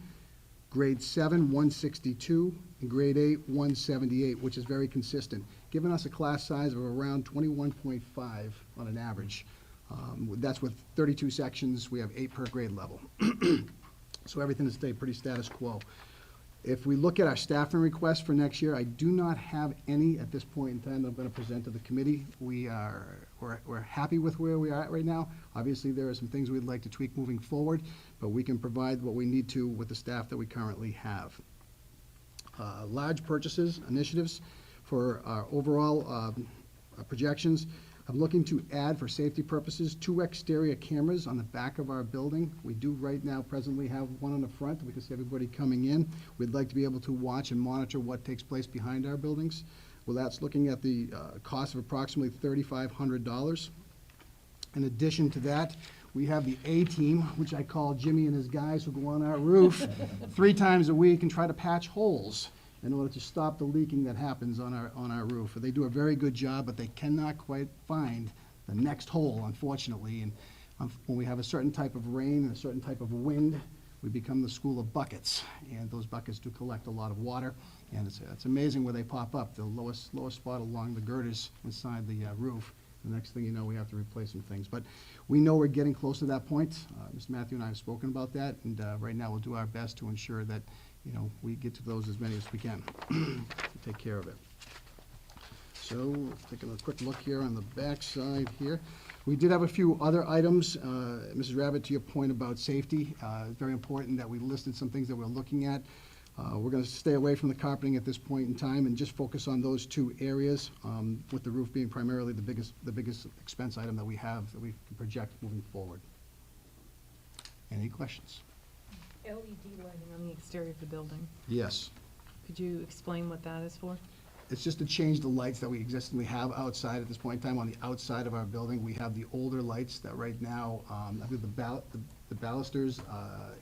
Grade 7, 162. And grade 8, 178, which is very consistent, giving us a class size of around 21.5 on an average. That's with 32 sections. We have 8 per grade level. So everything has stayed pretty status quo. If we look at our staffing requests for next year, I do not have any at this point in time that I'm going to present to the committee. We're happy with where we are at right now. Obviously, there are some things we'd like to tweak moving forward, but we can provide what we need to with the staff that we currently have. Large purchases, initiatives for our overall projections. I'm looking to add, for safety purposes, 2 exterior cameras on the back of our building. We do right now presently have one on the front. We can see everybody coming in. We'd like to be able to watch and monitor what takes place behind our buildings. Well, that's looking at the cost of approximately $3,500. In addition to that, we have the A-team, which I call Jimmy and his guys, who go on our roof 3 times a week and try to patch holes in order to stop the leaking that happens on our roof. They do a very good job, but they cannot quite find the next hole, unfortunately. And when we have a certain type of rain and a certain type of wind, we become the school of buckets. And those buckets do collect a lot of water. And it's amazing where they pop up, the lowest spot along the girders inside the roof. The next thing you know, we have to replace some things. But we know we're getting close to that point. Mr. Matthew and I have spoken about that, and right now we'll do our best to ensure that, we get to those as many as we can to take care of it. So, taking a quick look here on the back side here. We did have a few other items. Mrs. Rabbit, to your point about safety, it's very important that we listed some things that we're looking at. We're going to stay away from the carpeting at this point in time and just focus on those 2 areas, with the roof being primarily the biggest expense item that we have that we can project moving forward. Any questions? LED lighting on the exterior of the building. Yes. Could you explain what that is for? It's just to change the lights that we have outside at this point in time. On the outside of our building, we have the older lights that right now, I think the balusters,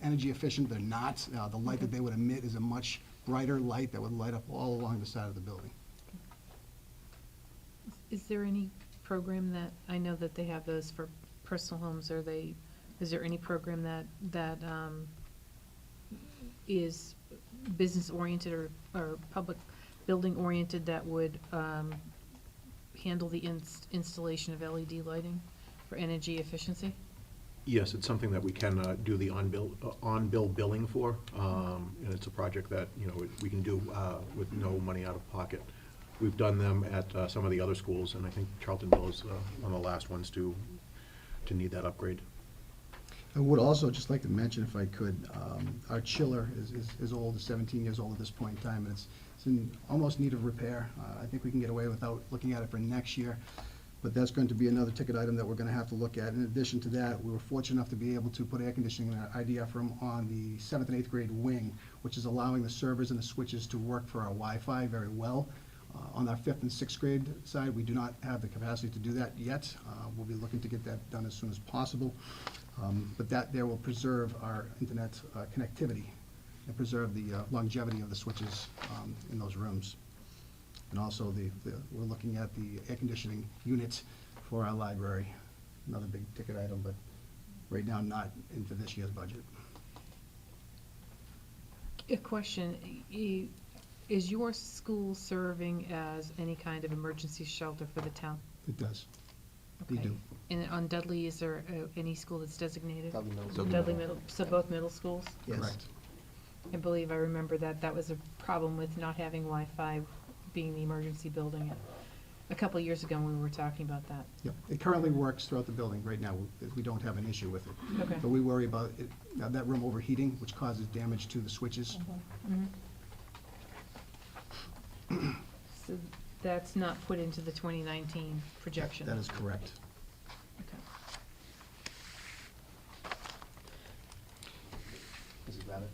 energy efficient, they're not. The light that they would emit is a much brighter light that would light up all along the side of the building. Is there any program that, I know that they have those for personal homes, is there any program that is business-oriented or public building-oriented that would handle the installation of LED lighting for energy efficiency? Yes, it's something that we can do the on-bill billing for, and it's a project that, we can do with no money out of pocket. We've done them at some of the other schools, and I think Charltonville is one of the last ones to need that upgrade. I would also just like to mention, if I could, our chiller is old, is 17 years old at this point in time, and it's in almost need of repair. I think we can get away without looking at it for next year, but that's going to be another ticket item that we're going to have to look at. In addition to that, we were fortunate enough to be able to put air conditioning in our IDF room on the 7th and 8th grade wing, which is allowing the servers and the switches to work for our Wi-Fi very well. On our 5th and 6th grade side, we do not have the capacity to do that yet. We'll be looking to get that done as soon as possible. But that there will preserve our internet connectivity and preserve the longevity of the switches in those rooms. And also we're looking at the air conditioning unit for our library, another big ticket item, but right now not into this year's budget. A question, is your school serving as any kind of emergency shelter for the town? It does. We Okay. do. And on Dudley, is there any school that's designated? Dudley Middle School. Dudley Middle, so both middle schools? Yes. Correct. I remember that was a problem with not having Wi-Fi being the emergency building. A couple of years ago, when we were talking about that. Yep. It currently works throughout the building. Right now, we don't have an issue with it. Okay. But we worry about it, that room overheating, which causes damage to the switches. So that's not put into the 2019 projection? That is correct. Okay. Mrs. Rabbit,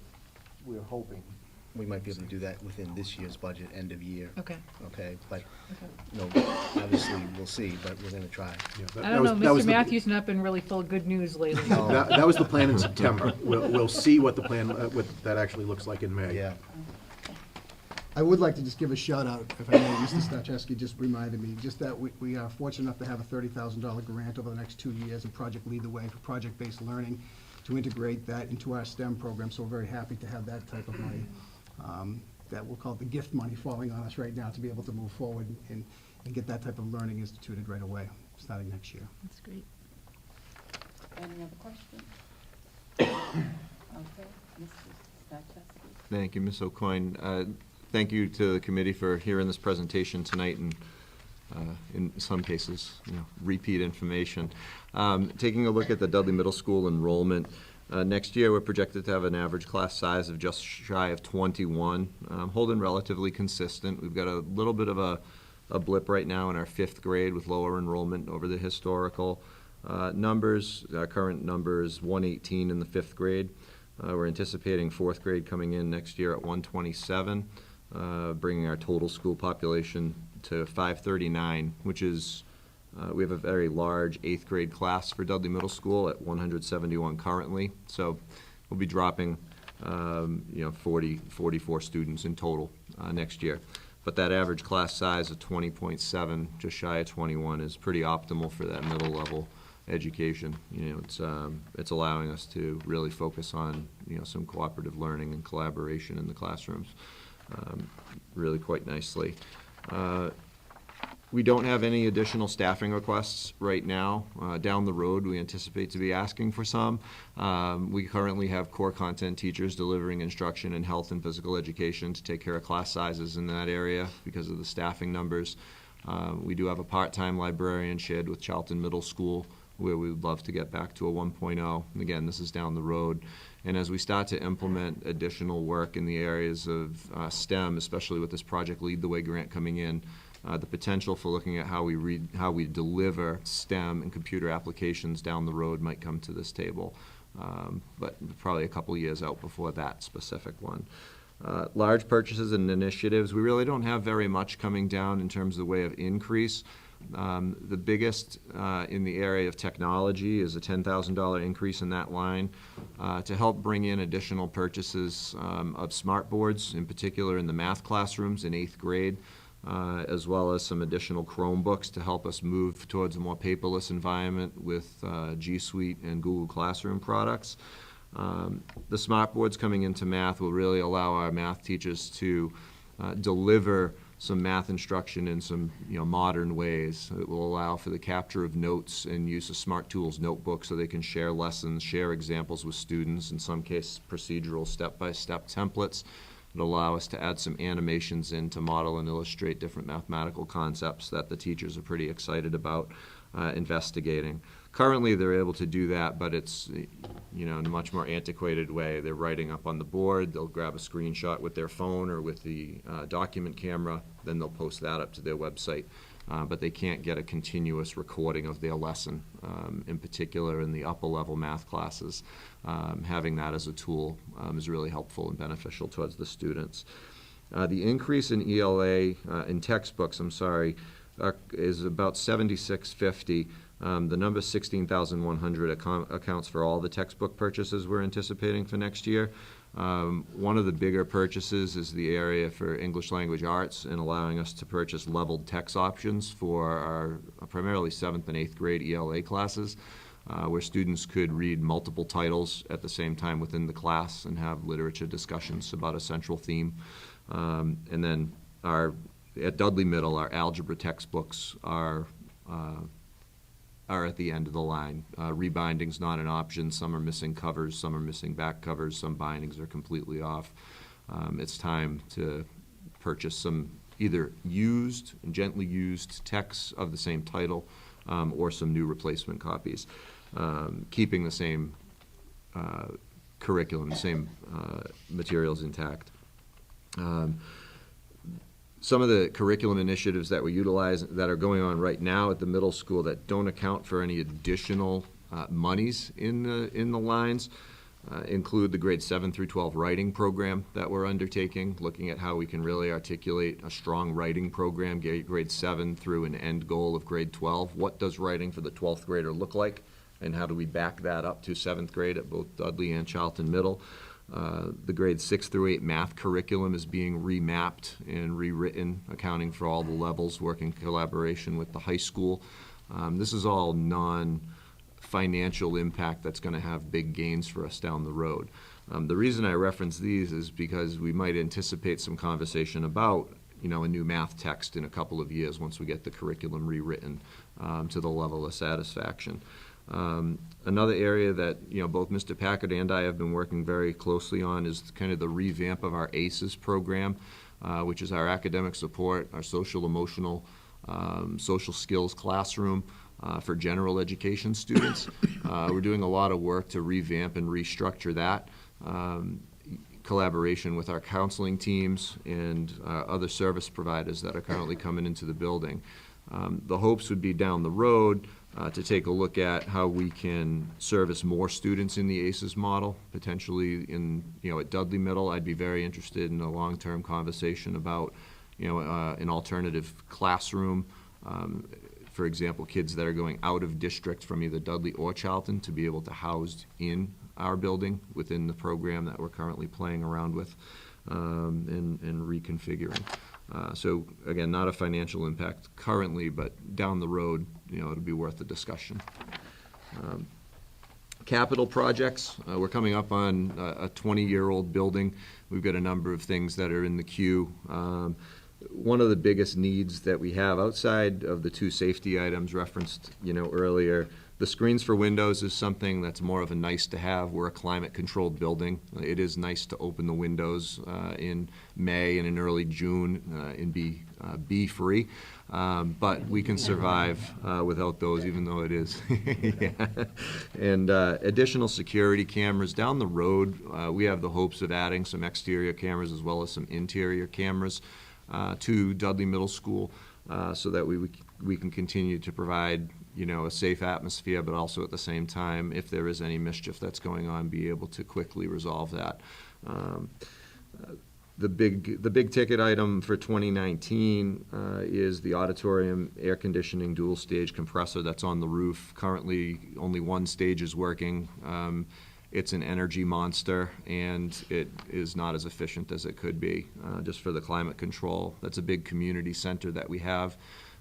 we're hoping we might be able to do that within this year's budget, end of year. Okay. Okay, but, Okay. obviously, we'll see, but we're gonna try. Yeah, I don't know, that was Mr. the- Matthews not been really full of good news lately. No. That was the plan in September. We'll see what the plan, what that actually looks like in May. Yeah. I would like to just give a shout out, if I may, Mr. Stachewski just reminded me, just that we are fortunate enough to have a $30,000 grant over the next 2 years in Project Lead the Way for project-based learning to integrate that into our STEM program, so we're very happy to have that type of money. That we'll call it the gift money falling on us right now to be able to move forward and get that type of learning instituted right away, starting next year. That's great. Any other questions? Okay, Mr. Stachewski. Thank you, Ms. O'Coin. Thank you to the committee for hearing this presentation tonight and, in some cases, repeat information. Taking a look at the Dudley Middle School enrollment, next year we're projected to have an average class size of just shy of 21, holding relatively consistent. We've got a little bit of a blip right now in our 5th grade with lower enrollment over the historical numbers. Our current number is 118 in the 5th grade. We're anticipating 4th grade coming in next year at 127, bringing our total school population to 539, which is, we have a very large 8th grade class for Dudley Middle School at 171 currently. So we'll be dropping, 44 students in total next year. But that average class size of 20.7, just shy of 21, is pretty optimal for that middle level education. It's allowing us to really focus on some cooperative learning and collaboration in the classrooms really quite nicely. We don't have any additional staffing requests right now. Down the road, we anticipate to be asking for some. We currently have core content teachers delivering instruction in health and physical education to take care of class sizes in that area because of the staffing numbers. We do have a part-time librarian shared with Charlton Middle School, where we would love to get back to a 1.0. And again, this is down the road. And as we start to implement additional work in the areas of STEM, especially with this Project Lead the Way grant coming in, the potential for looking at how we deliver STEM and computer applications down the road might come to this table. But probably a couple years out before that specific one. Large purchases and initiatives, we really don't have very much coming down in terms of the way of increase. The biggest in the area of technology is a $10,000 increase in that line to help bring in additional purchases of smart boards, in particular in the math classrooms in 8th grade, as well as some additional Chromebooks to help us move towards a more paperless environment with G Suite and Google Classroom products. The smart boards coming into math will really allow our math teachers to deliver some math instruction in some modern ways. It will allow for the capture of notes and use of Smart Tools notebooks so they can share lessons, share examples with students, in some cases procedural step-by-step templates. It'll allow us to add some animations in to model and illustrate different mathematical concepts that the teachers are pretty excited about investigating. Currently, they're able to do that, but it's in a much more antiquated way. They're writing up on the board, they'll grab a screenshot with their phone or with the document camera, then they'll post that up to their website. But they can't get a continuous recording of their lesson, in particular in the upper level math classes. Having that as a tool is really helpful and beneficial towards the students. The increase in ELA, in textbooks, is about $76.50. The number 16,100 accounts for all the textbook purchases we're anticipating for next year. One of the bigger purchases is the area for English language arts and allowing us to purchase leveled text options for our primarily 7th and 8th grade ELA classes, where students could read multiple titles at the same time within the class and have literature discussions about a central theme. And then at Dudley Middle, our algebra textbooks are at the end of the line. Rebinding's not an option. Some are missing covers, some are missing back covers, some bindings are completely off. It's time to purchase some either used, gently used texts of the same title, or some new replacement copies, keeping the same curriculum, the same materials intact. Some of the curriculum initiatives that we utilize that are going on right now at the middle school that don't account for any additional monies in the lines include the grade 7 through 12 writing program that we're undertaking, looking at how we can really articulate a strong writing program, grade 7 through an end goal of grade 12. What does writing for the 12th grader look like, and how do we back that up to 7th grade at both Dudley and Charlton Middle? The grade 6 through 8 math curriculum is being remapped and rewritten, accounting for all the levels, working in collaboration with the high school. This is all non-financial impact that's going to have big gains for us down the road. The reason I reference these is because we might anticipate some conversation about, you know, a new math text in a couple of years once we get the curriculum rewritten to the level of satisfaction. Another area that, you know, both Mr. Packard and I have been working very closely on is kind of the revamp of our ACES program, which is our academic support, our social emotional, social skills classroom for general education students. We're doing a lot of work to revamp and restructure that. Collaboration with our counseling teams and other service providers that are currently coming into the building. The hopes would be down the road to take a look at how we can service more students in the ACES model, potentially in, you know, at Dudley Middle. I'd be very interested in a long-term conversation about, you know, an alternative classroom. For example, kids that are going out of district from either Dudley or Charlton to be able to house in our building within the program that we're currently playing around with and reconfiguring. So again, not a financial impact currently, but down the road, you know, it'll be worth the discussion. Capital projects, we're coming up on a 20-year-old building. We've got a number of things that are in the queue. One of the biggest needs that we have outside of the two safety items referenced, you know, earlier, the screens for windows is something that's more of a nice to have. We're a climate-controlled building. It is nice to open the windows in May and in early June and be bee-free, but we can survive without those, even though it is. Yeah. And additional security cameras down the road. We have the hopes of adding some exterior cameras as well as some interior cameras to Dudley Middle School, so that we can continue to provide, you know, a safe atmosphere, but also at the same time, if there is any mischief that's going on, be able to quickly resolve that. The big ticket item for 2019 is the auditorium air conditioning dual stage compressor that's on the roof. Currently, only one stage is working. It's an energy monster, and it is not as efficient as it could be, just for the climate control. That's a big community center that we have,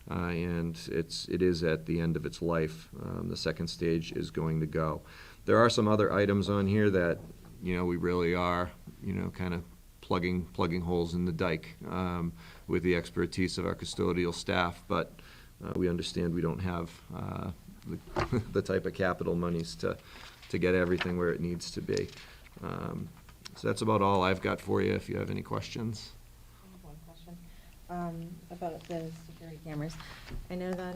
and it is at the end of its life. The second stage is going to go. There are some other items on here that, you know, we really are, you know, kind of plugging holes in the dike with the expertise of our custodial staff, but we understand we don't have the type of capital monies to get everything where it needs to be. So that's about all I've got for you, if you have any questions. I have one question about the security cameras. I know that,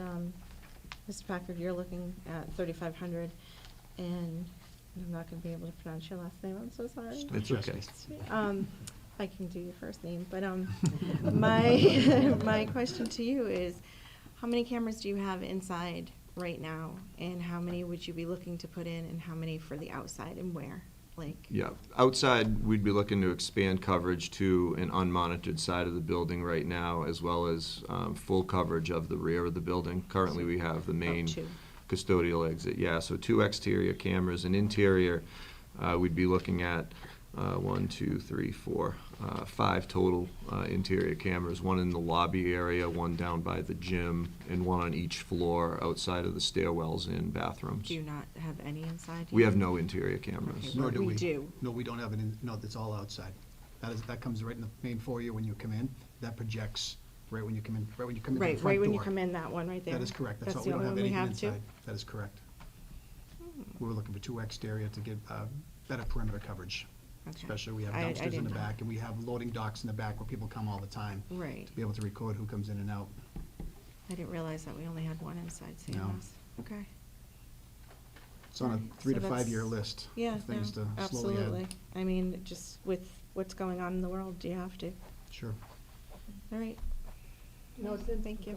Mr. Packard, you're looking at 3,500, and I'm not going to be able to pronounce your last name. I'm so sorry. It's okay. I can do your first name, but my question to you is, how many cameras do you have inside right now, and how many would you be looking to put in, and how many for the outside, and where? Like, yeah, outside we'd be looking to expand coverage to an unmonitored side of the building right now, as well as full coverage of the rear of the building. Currently, we have the main custodial exit. Yeah, so 2 exterior cameras. And interior, we'd be looking at 1, 2, 3, 4, 5 total interior cameras, 1 in the lobby area, 1 down by the gym, and 1 on each floor outside of the stairwells and bathrooms. do you not have any inside? We have no interior cameras. Okay, well, we do. No, we don't have no, that's all outside. That comes right in the main foyer when you come in. That projects right when you come in, right when you come in the front door. Right when you come in, that one right there. That is correct. That's all. the only one we have too? inside. That is correct. We were looking for 2 exterior to get better perimeter coverage. Okay. Especially we have I dumpsters in didn't the know. back, and we have loading docks in the back where people come all the time. Right. To be able to record who comes in and out. I didn't realize that we only had 1 inside CMS. No. Okay. It's on Alright, a 3 so to 5 that's- year list. Yeah, of things no, to slowly add. absolutely. I mean, just with what's going on in the world, you have to. Sure. All right. No, Thank you.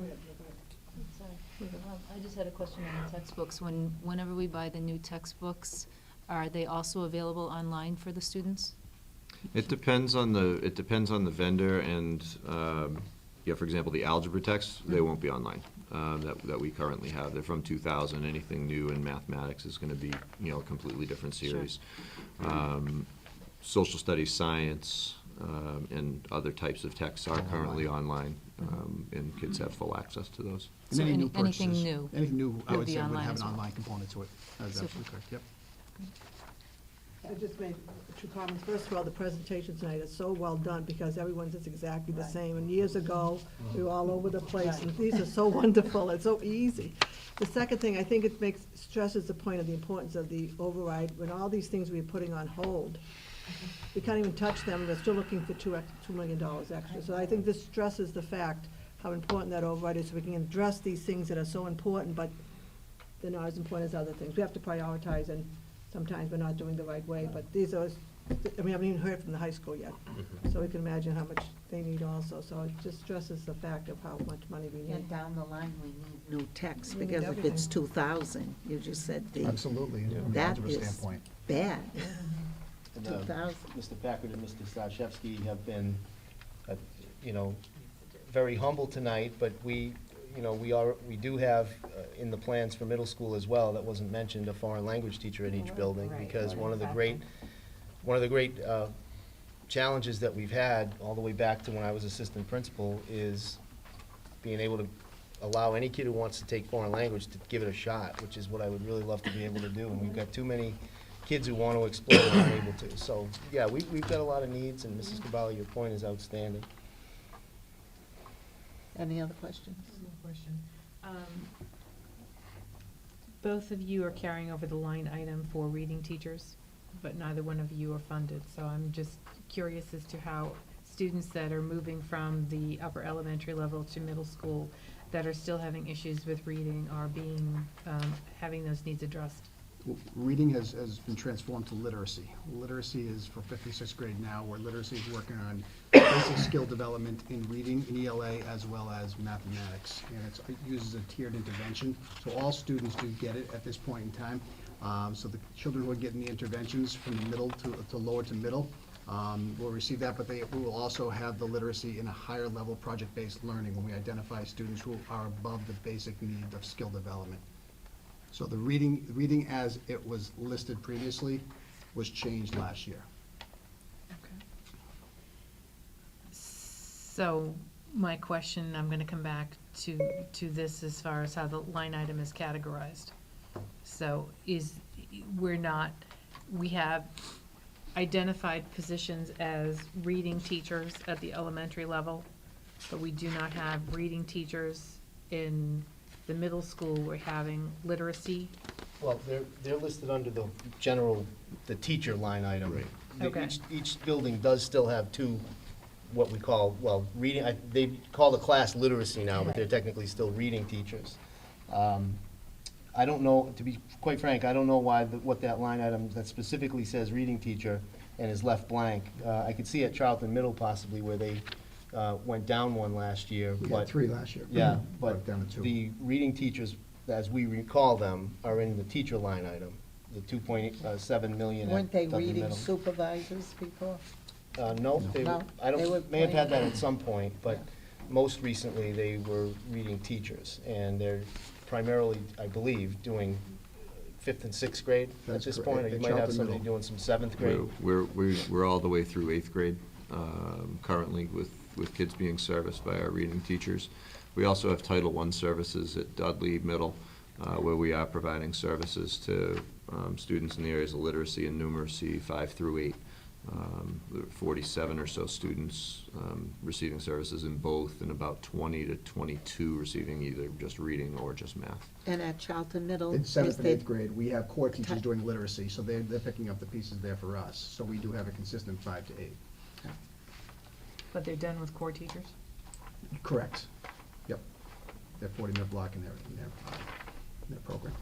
I just had a question on the textbooks. Whenever we buy the new textbooks, are they also available online for the students? It depends on the vendor and, for example, the algebra texts, they won't be online, that we currently have. They're from 2000. Anything new in mathematics is gonna be, a completely different series. Social studies, science, and other types of texts are currently online, and kids have full access to those. And So any new anything purchases- new Anything new, I would would be say, would online have as an well. online component to it. That's Super. absolutely correct, yep. I just made two comments. First of all, the presentation tonight is so well done because everyone's just exactly the same. And years ago, we were all over the place, and these are so wonderful, it's so easy. The second thing, I think it stresses the point of the importance of the override, when all these things we're putting on hold, we can't even touch them, and we're still looking for $2 million extra. So I think this stresses the fact how important that override is, so we can address these things that are so important, but they're not as important as other things. We have to prioritize, and sometimes we're not doing the right way, but these are, we haven't even heard from the high school yet. So we can imagine how much they need also, so it just stresses the fact of how much money we need. And down the line, we need new text, We need because if it's everything. 2,000, you just said the, Absolutely, from the that algebra is standpoint. bad. And, 2,000. Mr. Packard and Mr. Stashewski have been, very humble tonight, but we do have in the plans for middle school as well, that wasn't mentioned, a foreign language teacher at each building, because one of the great challenges that we've had, all the way back to when I was assistant principal, is being able to allow any kid who wants to take foreign language to give it a shot, which is what I would really love to be able to do. And we've got too many kids who want to explore and aren't able to. So, yeah, we've got a lot of needs, and Mrs. Cabral, your point is outstanding. Any other questions? Question. Both of you are carrying over the line item for reading teachers, but neither one of you are funded. So I'm just curious as to how students that are moving from the upper elementary level to middle school that are still having issues with reading are having those needs addressed. Reading has been transformed to literacy. Literacy is for 5th and 6th grade now, where literacy is working on basic skill development in reading, in ELA, as well as mathematics. And it uses a tiered intervention, so all students do get it at this point in time. So the children who are getting the interventions from the middle to lower to middle will receive that, but we will also have the literacy in a higher level project-based learning when we identify students who are above the basic need of skill development. So the reading as it was listed previously was changed last year. So my question, I'm gonna come back to this as far as how the line item is categorized. So we have identified positions as reading teachers at the elementary level, but we do not have reading teachers in the middle school. We're having literacy. Well, they're listed under the teacher line item. Right. Okay. Each building does still have two, what we call, reading, they call the class literacy now, but they're technically still reading teachers. I don't know, to be quite frank, I don't know what that line item that specifically says reading teacher and is left blank. I could see at Charlton Middle possibly where they went down one last year. We but had 3 last year. Yeah, Brought but it down to 2. the reading teachers, as we recall them, are in the teacher line item, the 2.7 million Weren't they at Dudley reading Middle. supervisors before? No, No, they were may have had that playing. at some point, but most recently, they were reading teachers, and they're primarily, I believe, doing 5th and 6th grade at That's this correct. point, or At you might have Charlton somebody Middle. doing some 7th grade. We're all the way through 8th grade, currently with kids being serviced by our reading teachers. We also have Title I services at Dudley Middle, where we are providing services to students in the areas of literacy and numeracy 5 through 8. There are 47 or so students receiving services in both, and about 20 to 22 receiving either just reading or just math. And at Charlton Middle? In 7th is and there- 8th grade, we have core teachers doing literacy, so they're picking up the pieces there for us. So we do have a consistent 5 to 8. But they're done with core teachers? Correct. Yep. They're 40-minute block in their program.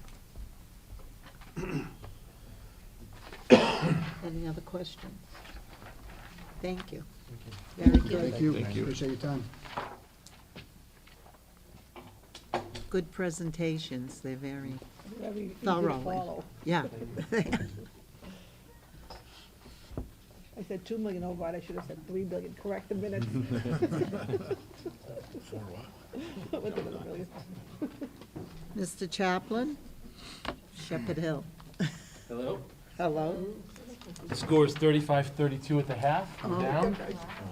Any other questions? Thank you. Very good. Thank you. Thank you. Appreciate your time. Good presentations, they're very Very easy to thorough. follow. Yeah. I said 2 million over it, I should have said 3 billion, correct the minutes. Went to the million. Mr. Chaplin? Shepherd Hill. Hello? Hello? The score is 35-32 at the half. We're Oh. down.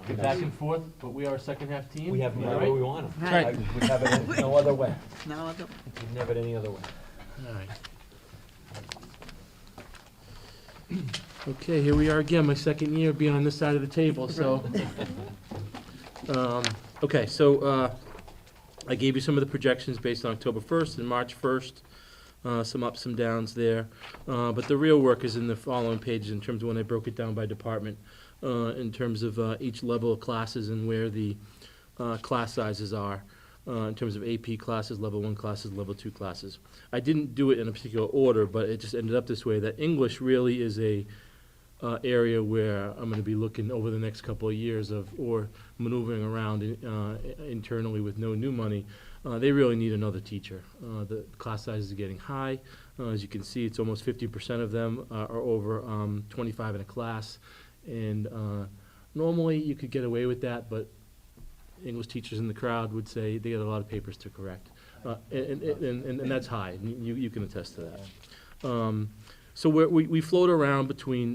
We're back and forth, but we are a second-half team. We have them right All where we want them. That's right. We have it no other way. No other. We've never any other way. All right. Okay, here we are again, my second year being on this side of the table, so. Okay, so I gave you some of the projections based on October 1st and March 1st, some ups, some downs there. But the real work is in the following pages in terms of when I broke it down by department, in terms of each level of classes and where the class sizes are. In terms of AP classes, level 1 classes, level 2 classes. I didn't do it in a particular order, but it just ended up this way, that English really is a area where I'm going to be looking over the next couple of years or maneuvering around internally with no new money. They really need another teacher. The class sizes are getting high. As you can see, it's almost 50% of them are over 25 in a class. And normally you could get away with that, but English teachers in the crowd would say they got a lot of papers to correct. And that's high. You can attest to that. So we float around between,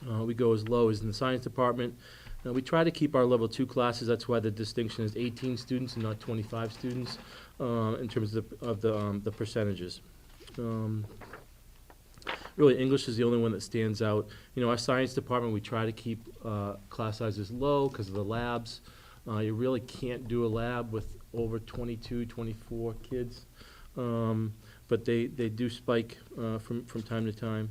we go as low as in the science department. We try to keep our level 2 classes, that's why the distinction is 18 students and not 25 students in terms of the percentages. Really, English is the only one that stands out. You know, our science department, we try to keep class sizes low because of the labs. You really can't do a lab with over 22, 24 kids. But they do spike from time to time.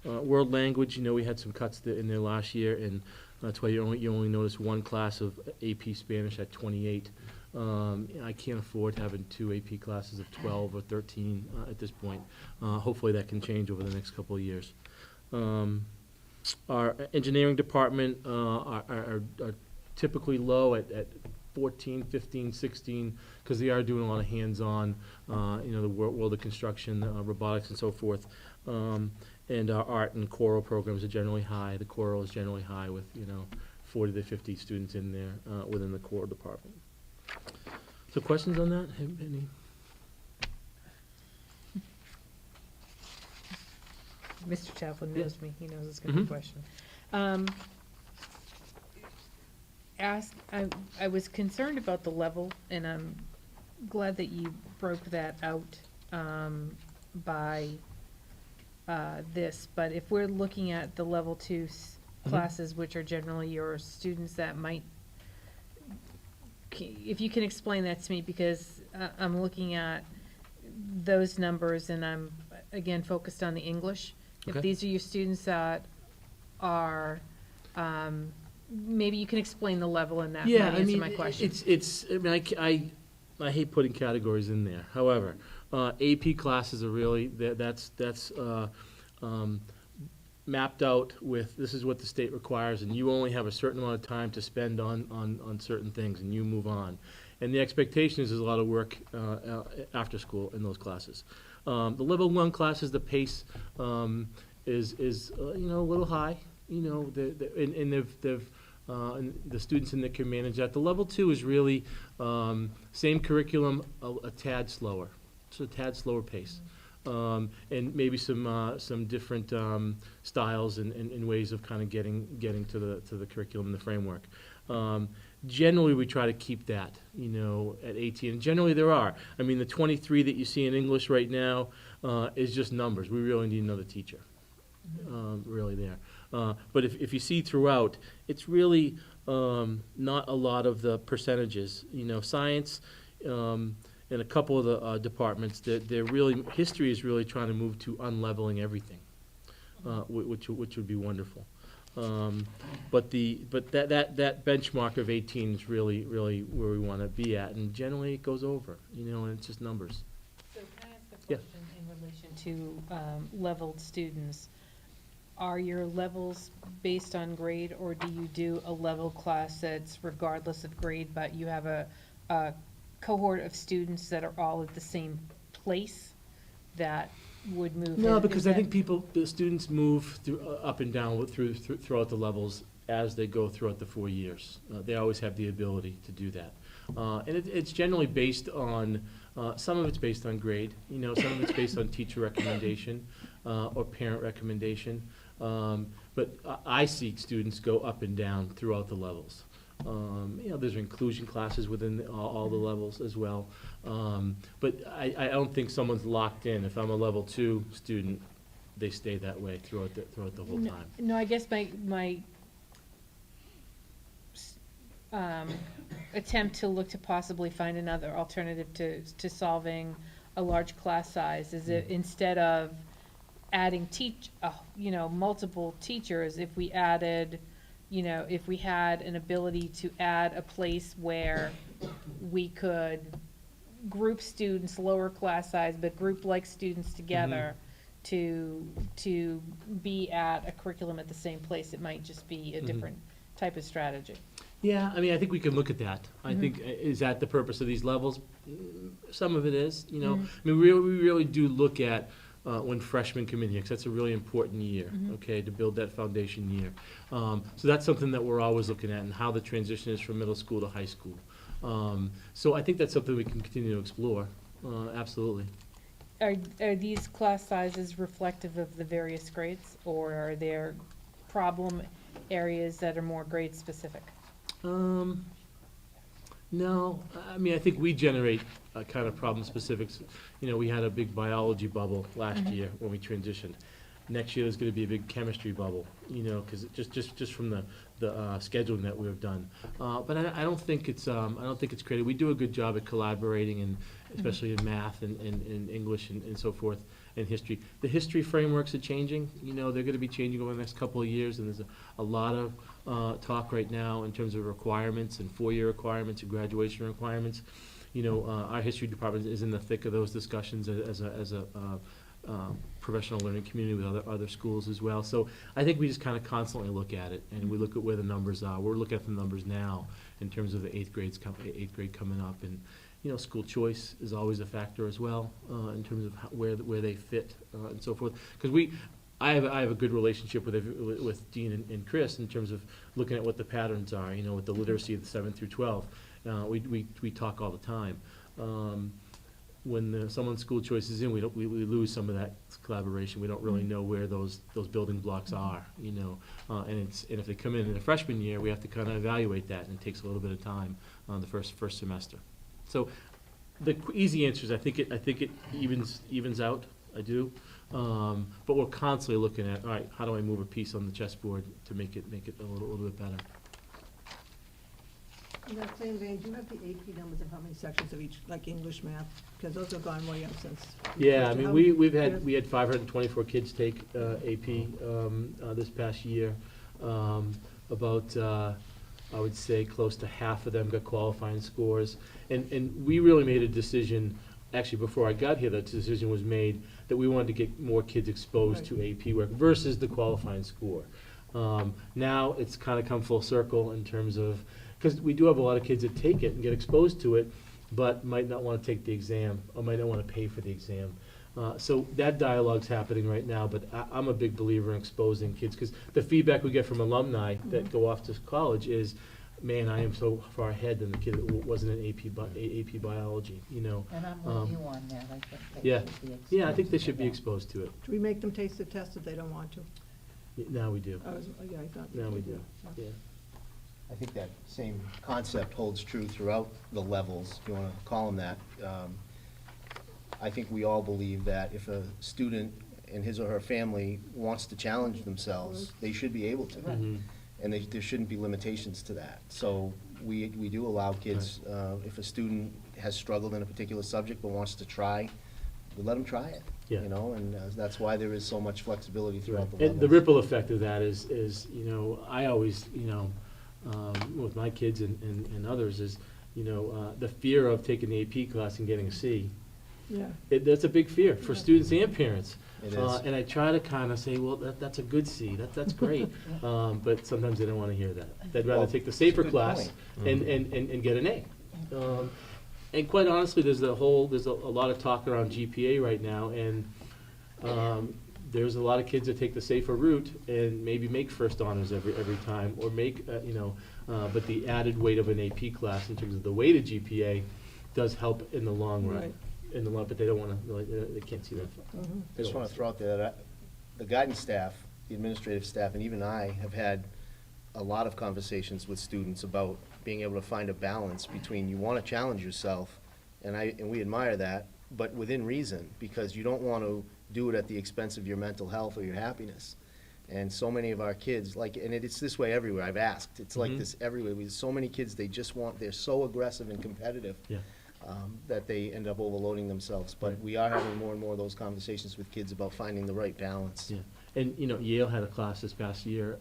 World language, you know, we had some cuts in there last year, and that's why you only notice one class of AP Spanish at 28. I can't afford having 2 AP classes of 12 or 13 at this point. Hopefully that can change over the next couple of years. Our engineering department are typically low at 14, 15, 16, because they are doing a lot of hands-on, you know, the world of construction, robotics and so forth. And our art and choral programs are generally high. The choral is generally high with, you know, 40 to 50 students in there within the choral department. So questions on that? Any? Mr. Chaplin knows me, he knows it's gonna be a question. I was concerned about the level, and I'm glad that you broke that out by this, but if we're looking at the level 2 classes, which are generally your students that might, if you can explain that to me, because I'm looking at those numbers and I'm, again, focused on the English. Okay. If these are your students that are, maybe you can explain the level in that, Yeah, might answer my question. I mean, I hate putting categories in there. However, AP classes are really, that's mapped out with, this is what the state requires, and you only have a certain amount of time to spend on certain things, and you move on. And the expectation is there's a lot of work after school in those classes. The level 1 classes, the pace is you know, a little high. You know, and the students in there can manage that. The level 2 is really same curriculum, a tad slower. So a tad slower pace. And maybe some different styles and ways of kind of getting to the curriculum and the framework. Generally, we try to keep that, you know, at 18. And generally, there are. I mean, the 23 that you see in English right now is just numbers. We really need another teacher, really there. But if you see throughout, it's really not a lot of the percentages. You know, science. In a couple of the departments, they're really, history is really trying to move to unleveling everything, which would be wonderful. But that benchmark of 18 is really where we want to be at, and generally it goes over, you know, and it's just numbers. So can I ask a question in relation to leveled students? Are your levels based on grade, or do you do a level class that's regardless of grade, but you have a cohort of students that are all at the same place that would move? No, Is because I that- think the students move up and down throughout the levels as they go throughout the 4 years. They always have the ability to do that. And it's generally based on, some of it's based on grade, some of it's based on teacher recommendation or parent recommendation. But I see students go up and down throughout the levels. There's inclusion classes within all the levels as well. But I don't think someone's locked in. If I'm a level 2 student, they stay that way throughout the whole No, time. No, I guess my attempt to look to possibly find another alternative to solving a large class size is that instead of adding multiple teachers, if we added, if we had an ability to add a place where we could group students, lower class size, but group like students together to be at a curriculum at the same place, it might just be a different type of strategy. Yeah, I mean, I think we can look at that. I think, is that the purpose of these levels? Some of it is, I mean, we really do look at when freshmen come in here, because that's a really important year, okay, to build that foundation year. So that's something that we're always looking at, and how the transition is from middle school to high school. So I think that's something we can continue to explore, absolutely. Are these class sizes reflective of the various grades, or are there problem areas that are more grade specific? No, I mean, I think we generate kind of problem specifics. We had a big biology bubble last year when we transitioned. Next year, there's gonna be a big chemistry bubble, because just from the scheduling that we've done. But I don't think it's created. We do a good job at collaborating, and especially in math and English and so forth, and history. The history frameworks are changing. They're gonna be changing over the next couple of years, and there's a lot of talk right now in terms of requirements and 4-year requirements and graduation requirements. Our history department is in the thick of those discussions as a professional learning community with other schools as well. So I think we just kind of constantly look at it, and we look at where the numbers are. We're looking at the numbers now in terms of the 8th grade coming up, and school choice is always a factor as well in terms of where they fit and so forth. Because I have a good relationship with Dean and Chris in terms of looking at what the patterns are. With the literacy of the 7 through 12, we talk all the time. When someone's school choice is in, we lose some of that collaboration. We don't really know where those building blocks are, and if they come in the freshman year, we have to kind of evaluate that, and it takes a little bit of time on the first semester. So the easy answer is I think it evens out. I do, but we're constantly looking at, all right, how do I move a piece on the chessboard to make it a little bit better. In that same vein, do you have the AP numbers of how many sections of each, like English, math? Because those have gone way up since. Yeah, I mean, we had 524 kids take AP this past year. About I would say close to half of them got qualifying scores, and we really made a decision. Actually, before I got here, that decision was made that we wanted to get more kids exposed to AP work versus the qualifying score. Now it's kind of come full circle in terms of, because we do have a lot of kids that take it and get exposed to it, but might not want to take the exam or might not want to pay for the exam. So that dialogue's happening right now, but I'm a big believer in exposing kids, because the feedback we get from alumni that go off to college is, man, I am so far ahead than the kid that wasn't in AP biology, And I'm with you on that, I think they should be exposed. Yeah, I think they should be exposed to it. Do we make them taste the test if they don't want to? Now we do. Yeah, I thought. Now we do, yeah. I think that same concept holds true throughout the levels, if you want to call them that. I think we all believe that if a student and his or her family wants to challenge themselves, they should be able to. And there shouldn't be limitations to that. So we do allow kids, if a student has struggled in a particular subject but wants to try, we let them try it. Yeah. And that's why there is so much flexibility throughout the And levels. the ripple effect of that is I always, with my kids and others is, the fear of taking the AP class and getting a C. Yeah. That's a big fear for students and parents. It is. And I try to kind of say, well, that's a good C, that's great. But sometimes they don't want to hear that. They'd rather Well, take the safer it's a good class point. and get an A. And quite honestly, there's a lot of talk around GPA right now, and There's a lot of kids that take the safer route and maybe make first honors every time, or make, but the added weight of an AP class in terms of the weighted GPA does help in the long run. Right. In the long, but they don't wanna, they can't see that. I just want to throw out there that the guidance staff, the administrative staff, and even I have had a lot of conversations with students about being able to find a balance between, you want to challenge yourself, and we admire that, but within reason, because you don't want to do it at the expense of your mental health or your happiness. And so many of our kids, and it's this way everywhere, I've asked, it's like this everywhere. We have so many kids, they're so aggressive and competitive. Yeah. That they end up overloading themselves. But we are having more and more of those conversations with kids about finding the right balance. Yeah, and, Yale had a class this past year,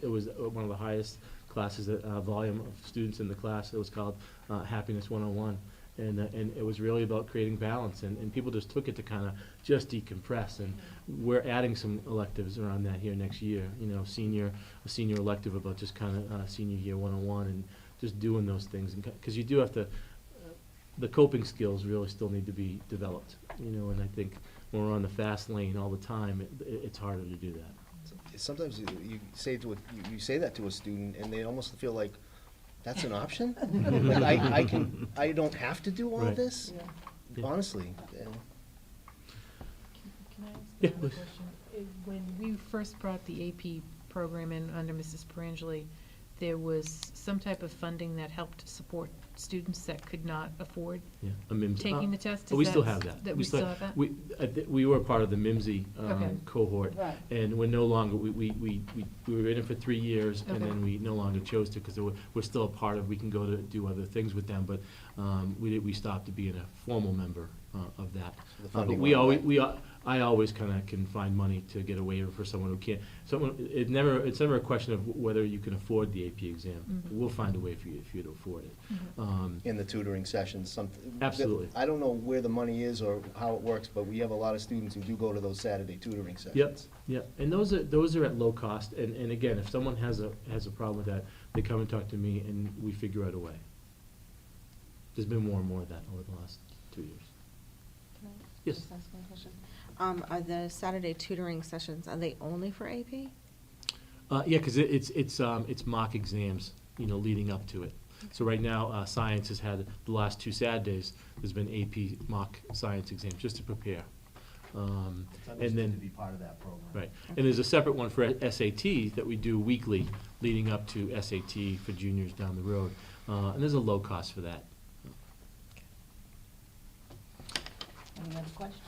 it was one of the highest classes, volume of students in the class. It was called Happiness 101. And it was really about creating balance, and people just took it to kind of just decompress. And we're adding some electives around that here next year, a senior elective about just kind of senior year 101, and just doing those things. Because you do have to, the coping skills really still need to be developed, and I think when we're on the fast lane all the time, it's harder to do that. Sometimes you say that to a student, and they almost feel like, that's an option? Like, I don't have to do all Right. this? Yeah. Honestly. Can I ask Yeah, another please. question? When we first brought the AP program in under Mrs. Perangeli, there was some type of funding that helped support students that could not afford Yeah, a MIMSI. taking the test? We Is still that- have that. That we still have that? We were part of the MIMSI Okay. cohort, Right. and we're no longer, we were in it for 3 years, and Okay. then we no longer chose to, because we're still a part of, we can go to do other things with them, but we stopped being a formal member of that. The But funding we went always, away. I always kind of can find money to get a waiver for someone who can't. It's never a question of whether you can afford the AP exam. Mhm. We'll find a way for you to afford it. In the tutoring sessions, Absolutely. I don't know where the money is or how it works, but we have a lot of students who do go to those Saturday tutoring sessions. Yep, and those are at low cost, and again, if someone has a problem with that, they come and talk to me, and we figure out a way. There's been more and more of that over the last 2 years. Can I Yes. just ask one question? Are the Saturday tutoring sessions, are they only for AP? Yeah, because it's mock exams, leading up to it. So right now, science has had, the last 2 Saturdays, there's been AP mock science exams, just to prepare. And then, be part of that program. right, and there's a separate one for SAT that we do weekly, leading up to SAT for juniors down the road. And there's a low cost for that. Any other questions?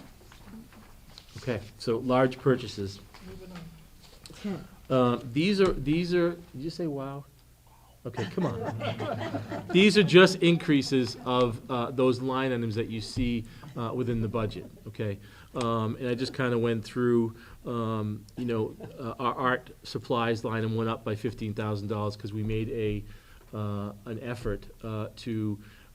Okay, so large purchases. These are, did you say wow? Okay, come on. These are just increases of those line items that you see within the budget, okay? And I just kind of went through, our art supplies line item went up by $15,000 because we made an effort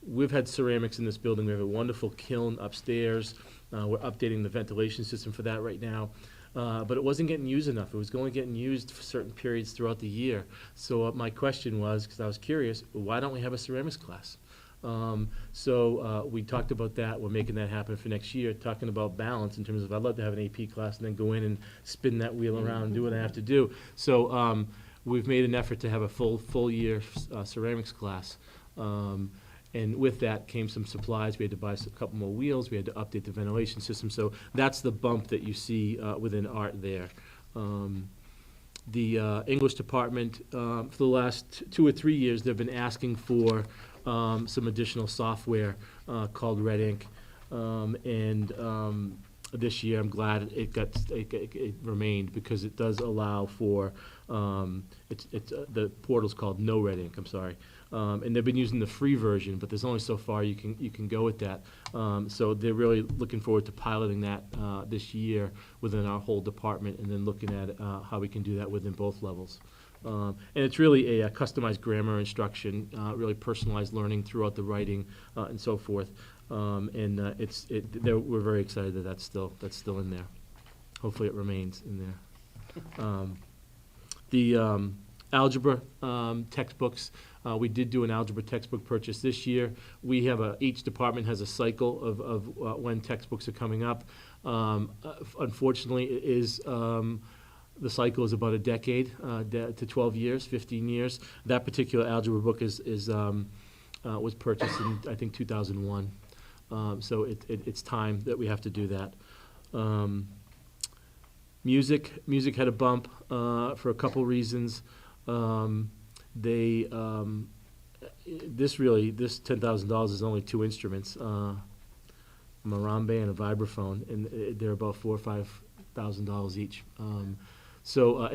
we've had ceramics in this building. We have a wonderful kiln upstairs. We're updating the ventilation system for that right now. But it wasn't getting used enough. It was only getting used for certain periods throughout the year. So my question was, because I was curious, why don't we have a ceramics class? So we talked about that. We're making that happen for next year, talking about balance in terms of I'd love to have an AP class and then go in and spin that wheel around and do what I have to do. So we've made an effort to have a full year ceramics class. And with that came some supplies. We had to buy a couple more wheels. We had to update the ventilation system. So that's the bump that you see within art there. The English department, for the last 2 or 3 years, they've been asking for some additional software called Red Ink. This year, I'm glad it remained, because it does allow for, the portal's called No Red Ink, I'm sorry. And they've been using the free version, but there's only so far you can go with that. So they're really looking forward to piloting that this year within our whole department, and then looking at how we can do that within both levels. And it's really a customized grammar instruction, really personalized learning throughout the writing and so forth. We're very excited that that's still in there. Hopefully it remains in there. The algebra textbooks, we did do an algebra textbook purchase this year. We have each department has a cycle of when textbooks are coming up. Unfortunately, it is, the cycle is about a decade to 12 years, 15 years. That particular algebra book was purchased in, I think, 2001. So it's time that we have to do that. Music had a bump for a couple reasons. This $10,000 is only 2 instruments, a marimba and a vibraphone, and they're about $4,000 or $5,000 each. And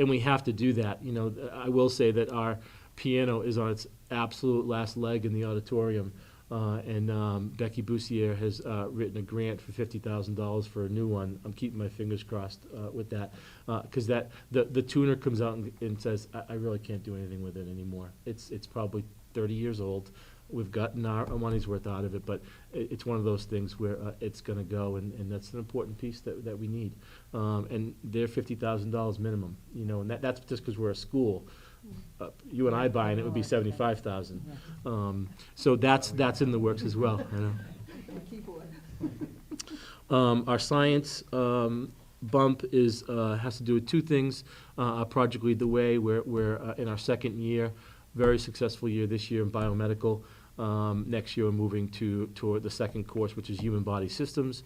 we have to do that. You know, I will say that our piano is on its absolute last leg in the auditorium. Becky Boussier has written a grant for $50,000 for a new one. I'm keeping my fingers crossed with that, because the tuner comes out and says, I really can't do anything with it anymore. It's probably 30 years old. We've gotten our money's worth out of it, but it's one of those things where it's going to go, and that's an important piece that we need. And they're $50,000 minimum, you know, and that's just because we're a school. You and I buying it would be $75,000. So that's in the works as well. You know? Our science bump has to do with 2 things. Project Lead the Way, we're in our 2nd year, very successful year this year in biomedical. Next year we're moving toward the 2nd course, which is Human Body Systems,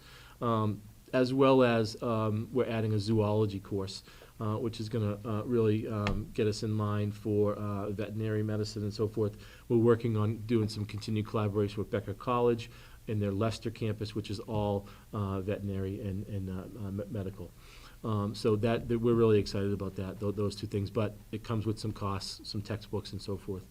as well as we're adding a zoology course. Which is going to really get us in line for veterinary medicine and so forth. We're working on doing some continued collaboration with Becker College and their Leicester campus, which is all veterinary and medical. So that we're really excited about that, those 2 things. But it comes with some costs, some textbooks and so forth.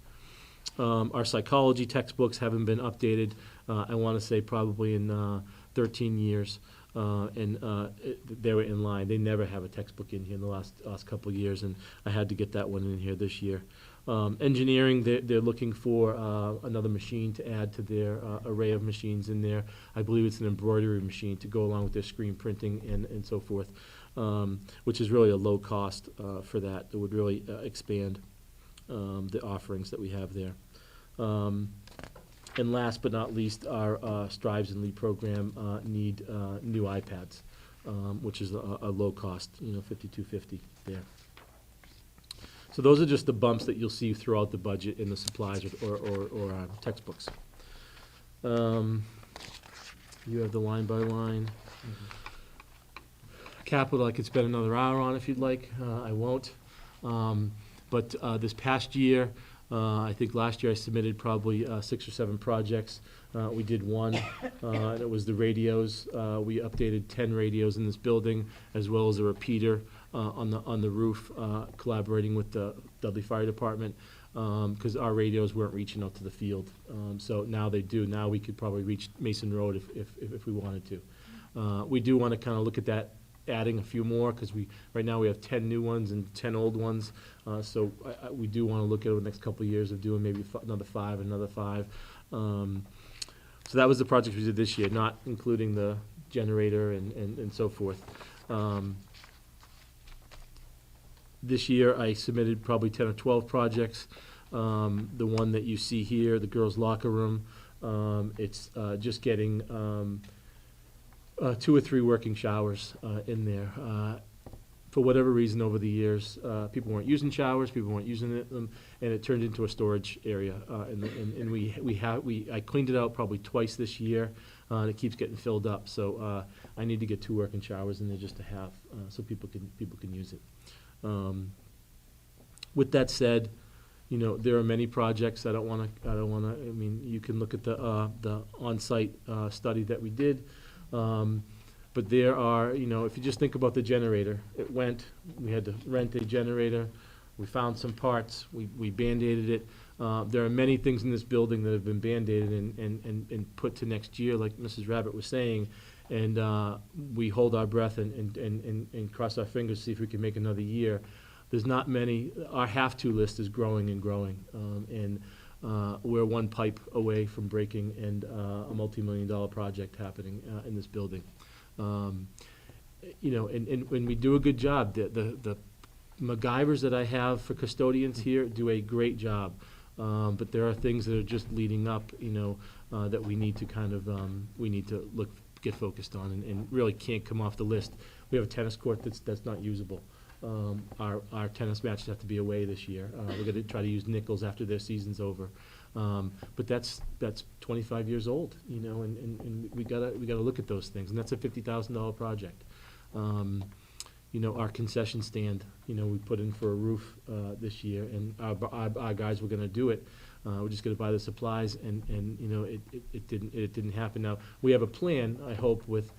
Our psychology textbooks haven't been updated, I want to say probably in 13 years. They were in line. They never have a textbook in here in the last couple of years, and I had to get that one in here this year. Engineering, they're looking for another machine to add to their array of machines in there. I believe it's an embroidery machine to go along with their screen printing and so forth, which is really a low cost for that. It would really expand the offerings that we have there. And last but not least, our Strives and Lead program need new iPads, which is a low cost, you know, $5,250 there. So those are just the bumps that you'll see throughout the budget in the supplies or textbooks. You have the line by line. Capital, I could spend another hour on if you'd like. I won't. But this past year, I think last year I submitted probably 6 or 7 projects. We did one, and it was the radios. We updated 10 radios in this building, as well as a repeater on the roof, collaborating with the Dudley Fire Department, because our radios weren't reaching out to the field. So now they do. Now we could probably reach Mason Road if we wanted to. We do want to kind of look at that, adding a few more, because right now we have 10 new ones and 10 old ones. So we do want to look at over the next couple of years of doing maybe another 5. So that was the project we did this year, not including the generator and so forth. This year I submitted probably 10 or 12 projects. The one that you see here, the girls' locker room, it's just getting 2 or 3 working showers in there. For whatever reason, over the years, people weren't using showers, people weren't using them, and it turned into a storage area. I cleaned it out probably twice this year, and it keeps getting filled up. So I need to get 2 working showers in there just to have, so people can use it. With that said, you know, there are many projects. I mean, you can look at the on-site study that we did. But there are, you know, if you just think about the generator, we had to rent a generator, we found some parts, we Band-Aided it. There are many things in this building that have been Band-Aided and put to next year, like Mrs. Rabbit was saying, and we hold our breath and cross our fingers to see if we can make another year. There's not many. Our have-to list is growing and growing, and we're 1 pipe away from breaking and a multi-million-dollar project happening in this building. You know, and when we do a good job, the MacGyvers that I have for custodians here do a great job. But there are things that are just leading up, you know, that we need to kind of, we need to get focused on and really can't come off the list. We have a tennis court that's not usable. Our tennis matches have to be away this year. We're gonna try to use Nichols after their season's over. But that's 25 years old, you know, and we gotta look at those things, and that's a $50,000 project. You know, our concession stand, you know, we put in for a roof this year, and our guys were gonna do it. We're just gonna buy the supplies, and you know, it didn't happen. Now, we have a plan, I hope, with,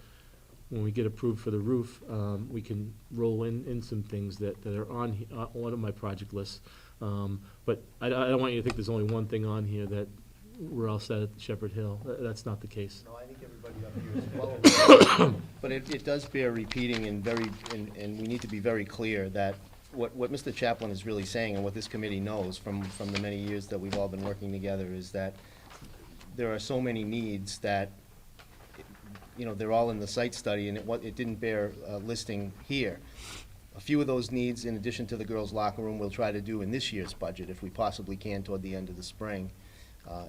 when we get approved for the roof, we can roll in some things that are on one of my project lists. But I don't want you to think there's only one thing on here that we're all set at Shepherd Hill. That's not the case. No, I think everybody up here is well. But it does bear repeating, and we need to be very clear that what Mr. Chaplin is really saying, and what this committee knows from the many years that we've all been working together, is that there are so many needs that, you know, they're all in the site study, and it didn't bear listing here. A few of those needs, in addition to the girls' locker room, we'll try to do in this year's budget, if we possibly can, toward the end of the spring.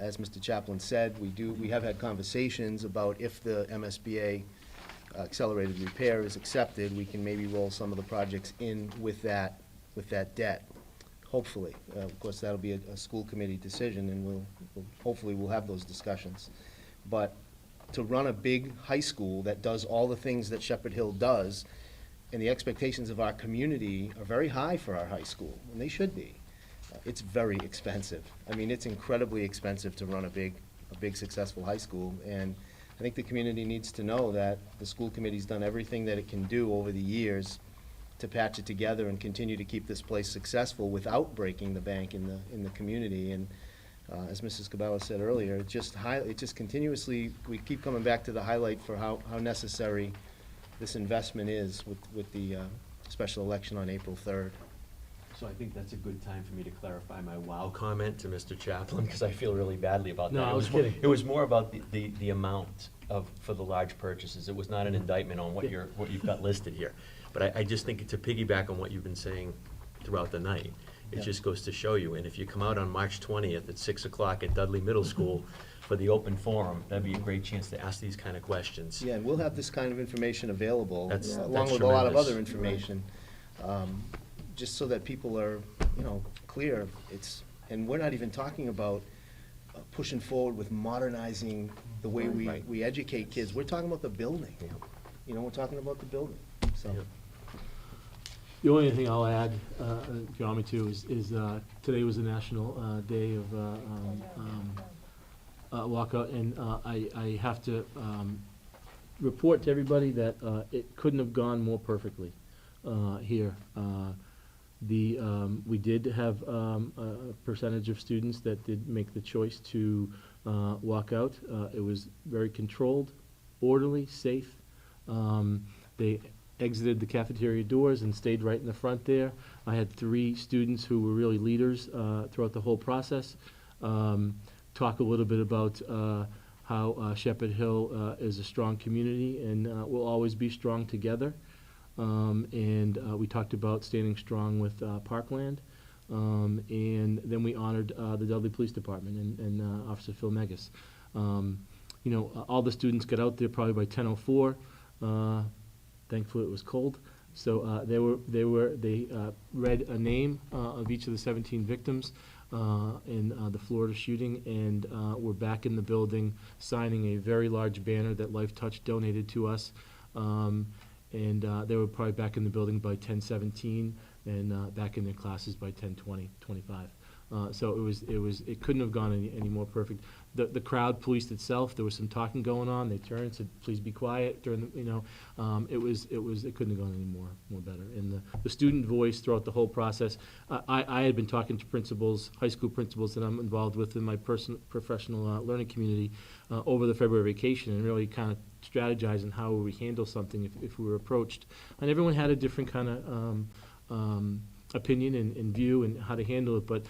As Mr. Chaplin said, we have had conversations about if the MSBA accelerated repair is accepted, we can maybe roll some of the projects in with that debt, hopefully. Of course, that'll be a school committee decision, and hopefully we'll have those discussions. But to run a big high school that does all the things that Shepherd Hill does, and the expectations of our community are very high for our high school, and they should be. It's very expensive. I mean, it's incredibly expensive to run a big successful high school, and I think the community needs to know that the school committee's done everything that it can do over the years to patch it together and continue to keep this place successful without breaking the bank in the community. And as Mrs. Cabela said earlier, it just continuously, we keep coming back to the highlight for how necessary this investment is with the special election on April 3rd. So I think that's a good time for me to clarify my wow comment to Mr. Chaplin, because I feel really badly about that. No, I was kidding. It was more about the amount for the large purchases. It was not an indictment on what you've got listed here. But I just think to piggyback on what you've been saying throughout the night, it just goes to show you. And if you come out on March 20th at 6 o'clock at Dudley Middle School for the open forum, that'd be a great chance to ask these kind of questions. Yeah, and we'll have this kind of information available, That's along with a lot of tremendous. other information, just so that people are, you know, clear. And we're not even talking about pushing forward with modernizing the way we educate kids. We're talking about the building. Yeah. You know, we're talking about the building, so. Yeah. The only thing I'll add, if you want me to, is today was the National Day of Walkout, and I have to report to everybody that it couldn't have gone more perfectly here. We did have a percentage of students that did make the choice to walk out. It was very controlled, orderly, safe. They exited the cafeteria doors and stayed right in the front there. I had 3 students who were really leaders throughout the whole process. Talk a little bit about how Shepherd Hill is a strong community and will always be strong together. And we talked about standing strong with Parkland. And then we honored the Dudley Police Department and Officer Phil Megas. You know, all the students got out there probably by 10:04. Thankfully, it was cold. So they read a name of each of the 17 victims in the Florida shooting, and we're back in the building signing a very large banner that Life Touch donated to us. And they were probably back in the building by 10:17 and back in their classes by 10:20, 25. So it couldn't have gone any more perfect. The crowd policed itself. There was some talking going on. They turned and said, "Please be quiet." During the, it couldn't have gone any more better. And the student voice throughout the whole process. I had been talking to principals, high school principals that I'm involved with in my professional learning community over the February vacation, and really kind of strategizing how we handle something if we were approached. And everyone had a different kind of opinion and view and how to handle it, but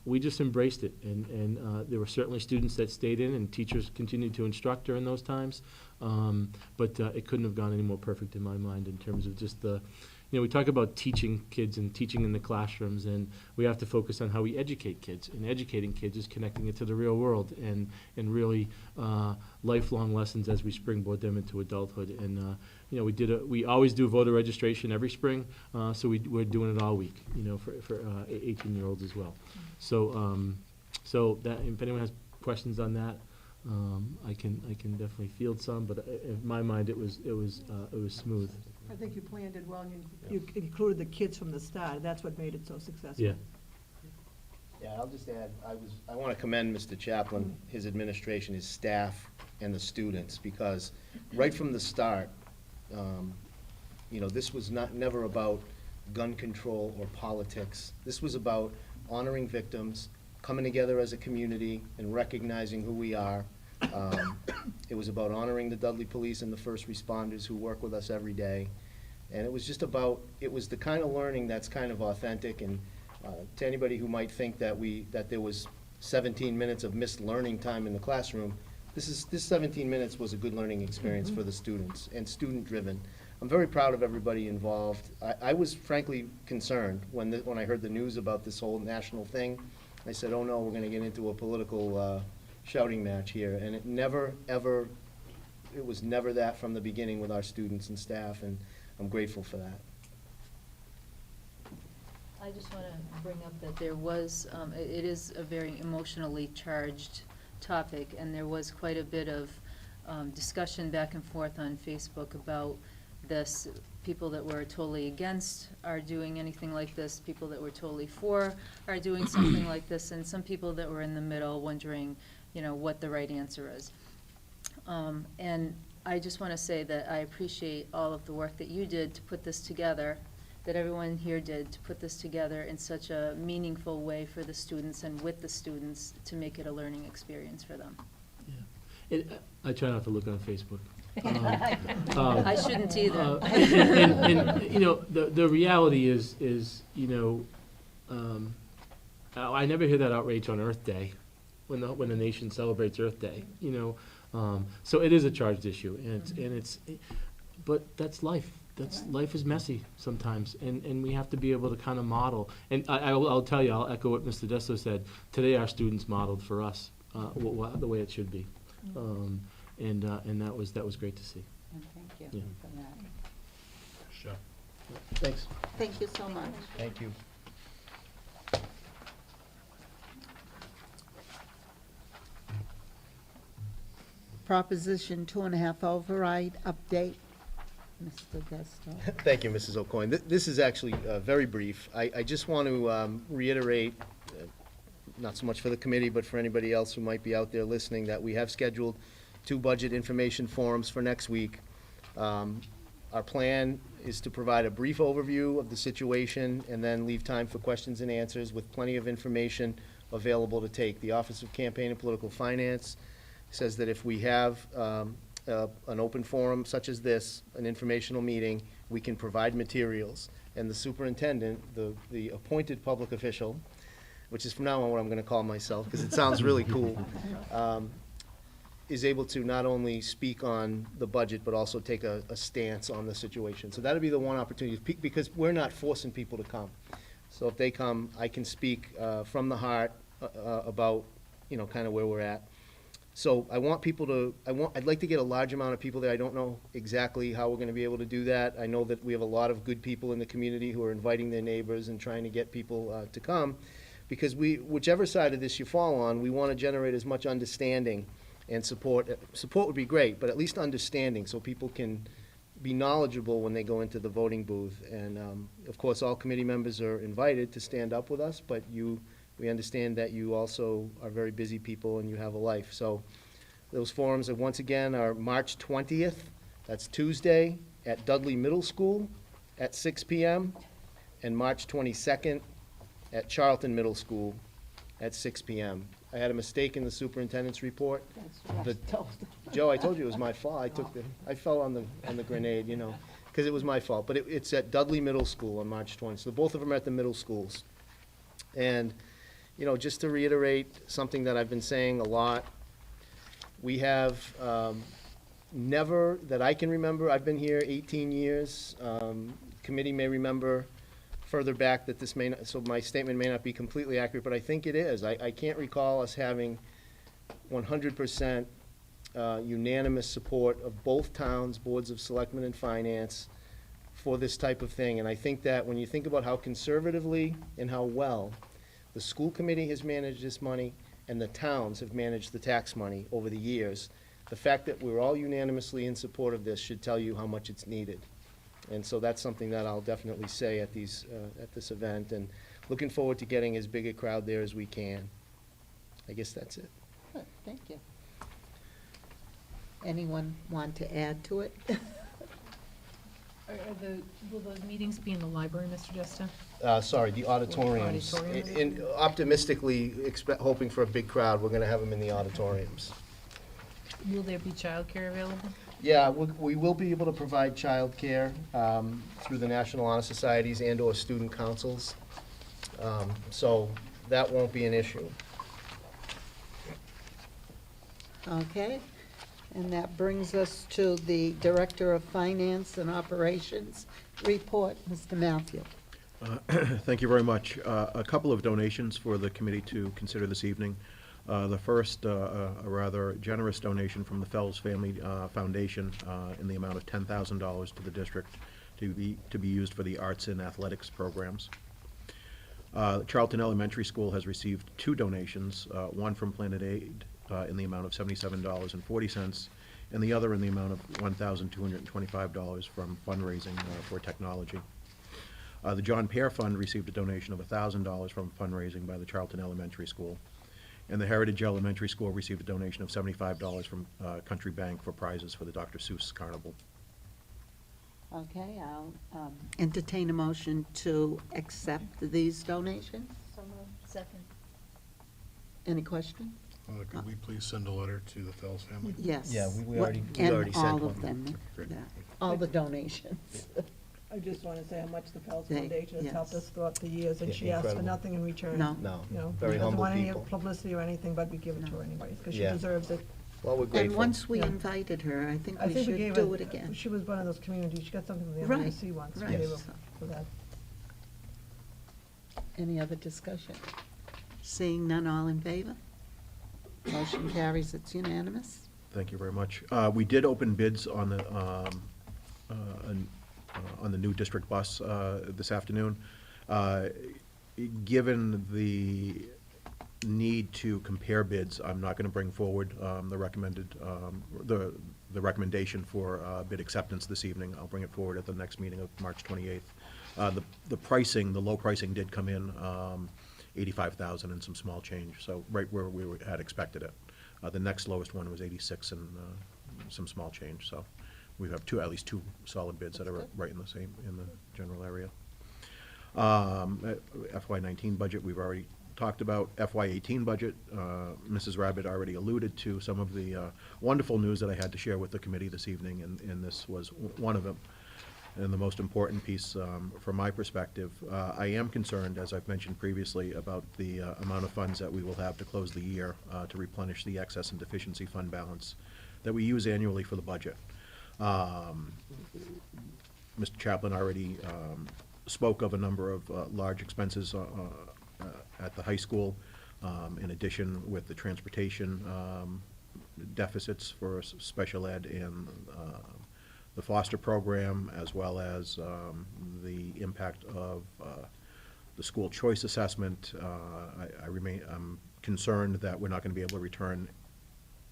we just embraced it, and there were certainly students that stayed in, and teachers continued to instruct during those times, but it couldn't have gone any more perfect in my mind in terms of just the we talk about teaching kids and teaching in the classrooms, and we have to focus on how we educate kids. And educating kids is connecting it to the real world and really lifelong lessons as we springboard them into adulthood. And, we always do voter registration every spring, so we're doing it all week, for 18-year-olds as well. So that, if anyone has questions on that, I can definitely field some, but in my mind, it was smooth. I think you planned it well, and you included the kids from the start. That's what made it so successful. Yeah. Yeah, I'll just add, I want to commend Mr. Chaplin, his administration, his staff, and the students, because right from the start, this was never about gun control or politics. This was about honoring victims, coming together as a community, and recognizing who we are. It was about honoring the Dudley Police and the first responders who work with us every day. And it was just about, it was the kind of learning that's kind of authentic. And to anybody who might think that there was 17 minutes of missed learning time in the classroom, this 17 minutes was a good learning experience for the students, and student-driven. I'm very proud of everybody involved. I was frankly concerned when I heard the news about this whole national thing. I said, oh no, we're going to get into a political shouting match here. And it was never that from the beginning with our students and staff, and I'm grateful for that. I just want to bring up that there was, it is a very emotionally charged topic, and there was quite a bit of discussion back and forth on Facebook about this. People that were totally against are doing anything like this, people that were totally for are doing something like this, and some people that were in the middle wondering, what the right answer is. And I just want to say that I appreciate all of the work that you did to put this together, that everyone here did to put this together in such a meaningful way for the students and with the students to make it a learning experience for them. Yeah. I try not to look on Facebook. I shouldn't either. The reality is, I never hear that outrage on Earth Day, when the nation celebrates Earth Day. So it is a charged issue, but that's life. Life is messy sometimes, and we have to be able to kind of model. And I'll tell you, I'll echo what Mr. Desto said. Today, our students modeled for us the way it should be. And that was great to see. And thank you Yeah. for that. Sure. Thanks. Thank you so much. Thank you. Proposition 2.5 override update. Mr. Desto. Thank you, Mrs. O'Coin. This is actually very brief. I just want to reiterate, not so much for the committee, but for anybody else who might be out there listening, that we have scheduled 2 budget information forums for next week. Our plan is to provide a brief overview of the situation and then leave time for questions and answers with plenty of information available to take. The Office of Campaign and Political Finance says that if we have an open forum such as this, an informational meeting, we can provide materials. And the superintendent, the appointed public official, which is from now on what I'm going to call myself because it sounds really cool, is able to not only speak on the budget but also take a stance on the situation. So that'll be the one opportunity, because we're not forcing people to come. So if they come, I can speak from the heart about, kind of where we're at. So I want people to, I'd like to get a large amount of people there. I don't know exactly how we're going to be able to do that. I know that we have a lot of good people in the community who are inviting their neighbors and trying to get people to come, because whichever side of this you fall on, we want to generate as much understanding and support. Support would be great, but at least understanding, so people can be knowledgeable when they go into the voting booth. And of course, all committee members are invited to stand up with us, but we understand that you also are very busy people and you have a life. So those forums are, once again, are March 20th, that's Tuesday, at Dudley Middle School at 6 p.m., and March 22nd at Charlton Middle School at 6 p.m. I had a mistake in the superintendent's report. Joe, I told you it was my fault. I fell on the grenade, because it was my fault. But it's at Dudley Middle School on March 20th. So both of them are at the middle schools. And just to reiterate something that I've been saying a lot, we have never, that I can remember, I've been here 18 years, committee may remember further back that this may not, so my statement may not be completely accurate, but I think it is. I can't recall us having 100% unanimous support of both towns' boards of selectmen and finance for this type of thing. And I think that when you think about how conservatively and how well the school committee has managed this money and the towns have managed the tax money over the years, the fact that we're all unanimously in support of this should tell you how much it's needed. And so that's something that I'll definitely say at these, at this event, and looking forward to getting as big a crowd there as we can. I guess that's it. Good, thank you. Anyone want to add to it? Will those meetings be in the library, Mr. Jesta? Sorry, the auditoriums. Auditoriums? Optimistically, hoping for a big crowd, we're gonna have them in the auditoriums. Will there be childcare available? Yeah, we will be able to provide childcare through the National Honor Societies and/or student councils. So that won't be an issue. Okay, and that brings us to the Director of Finance and Operations report, Mr. Matthew. Thank you very much. A couple of donations for the committee to consider this evening. The first, a rather generous donation from the Fells Family Foundation in the amount of $10,000 to the district to be used for the arts and athletics programs. Charlton Elementary School has received two donations, one from Planet Aid in the amount of $77.40, and the other in the amount of $1,225 from fundraising for technology. The John Pear Fund received a donation of $1,000 from fundraising by the Charlton Elementary School. And the Heritage Elementary School received a donation of $75 from Country Bank for prizes for the Dr. Seuss Carnival. Okay, I'll entertain a motion to accept these donations. Second. Any questions? Could we please send a letter to the Fells family? Yes. Yeah, we What- already and sent all one. of them, Great. yeah, all the donations. I just want to say how much the Fells They- Foundation has helped yes. us throughout the years, and Yeah, she asked for incredible. nothing in return. No. No, You know, very she doesn't humble want any people. publicity or anything, but we give it to her anyways, because she Yeah. deserves it. Well, we're And grateful. once we Yeah. invited her, I think I we think we should gave do her, it again. she was one of those communities, she got something from the Right, MRC once, we right. gave her Yes. for that. Any other discussion? Seeing none, all in favor? Motion carries, it's unanimous. Thank you very much. We did open bids on the new district bus this afternoon. Given the need to compare bids, I'm not going to bring forward the recommendation for bid acceptance this evening. I'll bring it forward at the next meeting of March 28th. The pricing, the low pricing did come in $85,000 and some small change, so right where we had expected it. The next lowest one was 86 and some small change, so we have at least two solid bids that are right in the general area. FY19 budget, we've already talked about. FY18 budget, Mrs. Rabbit already alluded to some of the wonderful news that I had to share with the committee this evening, and this was one of them. And the most important piece from my perspective, I am concerned, as I've mentioned previously, about the amount of funds that we will have to close the year to replenish the excess and deficiency fund balance that we use annually for the budget. Mr. Chaplin already spoke of a number of large expenses at the high school, in addition with the transportation deficits for special ed and the foster program, as well as the impact of the school choice assessment. I'm concerned that we're not going to be able to return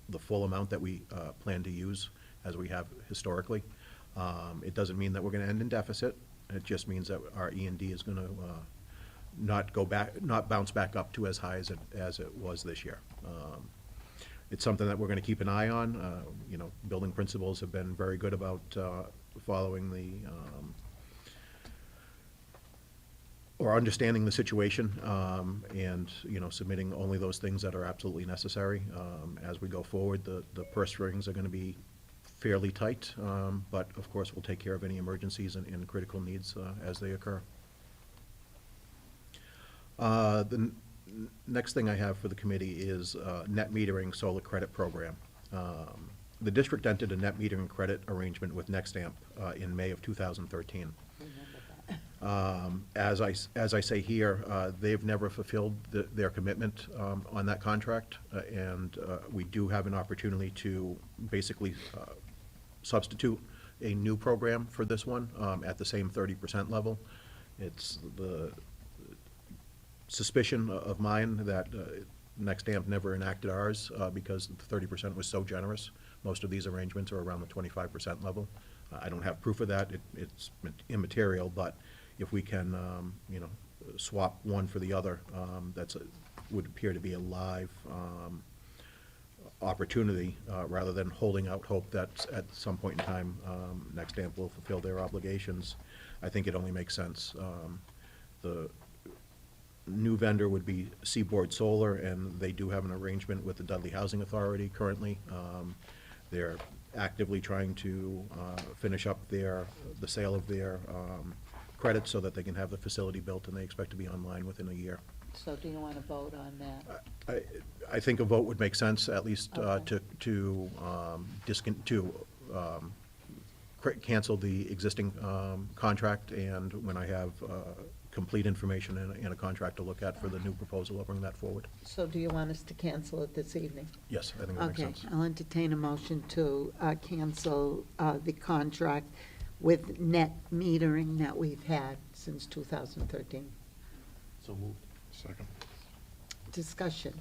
the full amount that we plan to use as we have historically. It doesn't mean that we're going to end in deficit. It just means that our E&D is going to not bounce back up to as high as it was this year. It's something that we're going to keep an eye on. Building principals have been very good about following or understanding the situation, and submitting only those things that are absolutely necessary. As we go forward, the purse strings are going to be fairly tight, but of course we'll take care of any emergencies and critical needs as they occur. The next thing I have for the committee is net metering solar credit program. The district entered a net metering credit arrangement with NextAmp in May of 2013. As I say here, they've never fulfilled their commitment on that contract, and we do have an opportunity to basically substitute a new program for this one at the same 30% level. It's the suspicion of mine that NextAmp never enacted ours because the 30% was so generous. Most of these arrangements are around the 25% level. I don't have proof of that. It's immaterial, but if we can, swap one for the other, would appear to be a live opportunity, rather than holding out hope that at some point in time, NextAmp will fulfill their obligations. I think it only makes sense. The new vendor would be Seaboard Solar, and they do have an arrangement with the Dudley Housing Authority currently. They're actively trying to finish up the sale of their credits so that they can have the facility built, and they expect to be online within a year. So do you want to vote on that? I think a vote would make sense, at least Okay. cancel the existing contract, and when I have complete information and a contract to look at for the new proposal, I'll bring that forward. So do you want us to cancel it this evening? Yes, I think that makes sense. Okay, I'll entertain a motion to cancel the contract with net metering that we've had since 2013. So moved. Second. Discussion.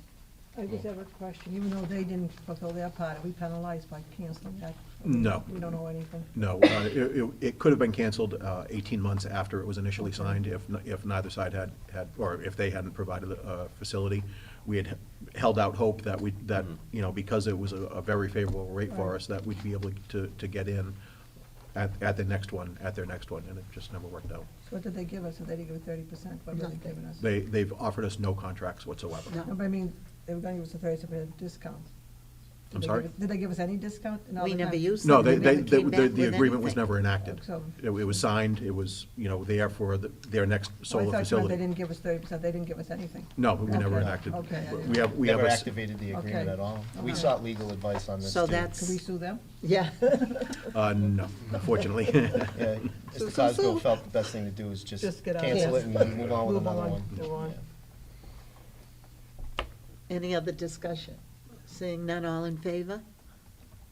I just have a question. Even though they didn't fulfill their part, are we penalized by canceling that? No. We don't know anything? No, it could have been canceled 18 months after it was initially signed if neither side had, or if they hadn't provided a facility. We had held out hope that because it was a very favorable rate for us, that we'd be able to get in at their next one, and it just never worked out. So what did they give us? Did they give us 30%? What were they giving us? They've offered us no contracts whatsoever. No. No, but I mean, they were going to give us a 30% discount. I'm sorry? Did they give us any discount? in all We the never time? used No, them. They never came back the with agreement was anything. never enacted. So- It was signed, it was, there for their next Oh, solar I thought you meant facility. they didn't give us 30%. They didn't give us anything. No, we never Okay. enacted. Okay. We have Never a activated the agreement Okay. at all. We Okay. sought legal advice on this, So too. that's, Can we sue them? yeah. No, unfortunately. Yeah, Mr. Cosgrove felt the best thing to do is just Just get out. cancel it and move on with Move another on, one. move on. Yeah. Any other discussion? Seeing none, all in favor?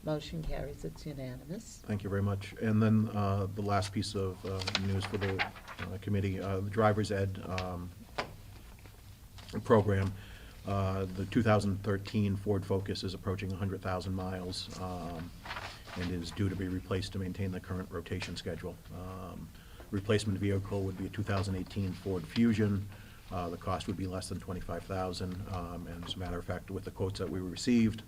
Motion carries, it's unanimous. Thank you very much. And then the last piece of news for the committee, the driver's ed program. The 2013 Ford Focus is approaching 100,000 miles and is due to be replaced to maintain the current rotation schedule. Replacement vehicle would be a 2018 Ford Fusion. The cost would be less than $25,000. And as a matter of fact, with the quotes that we received,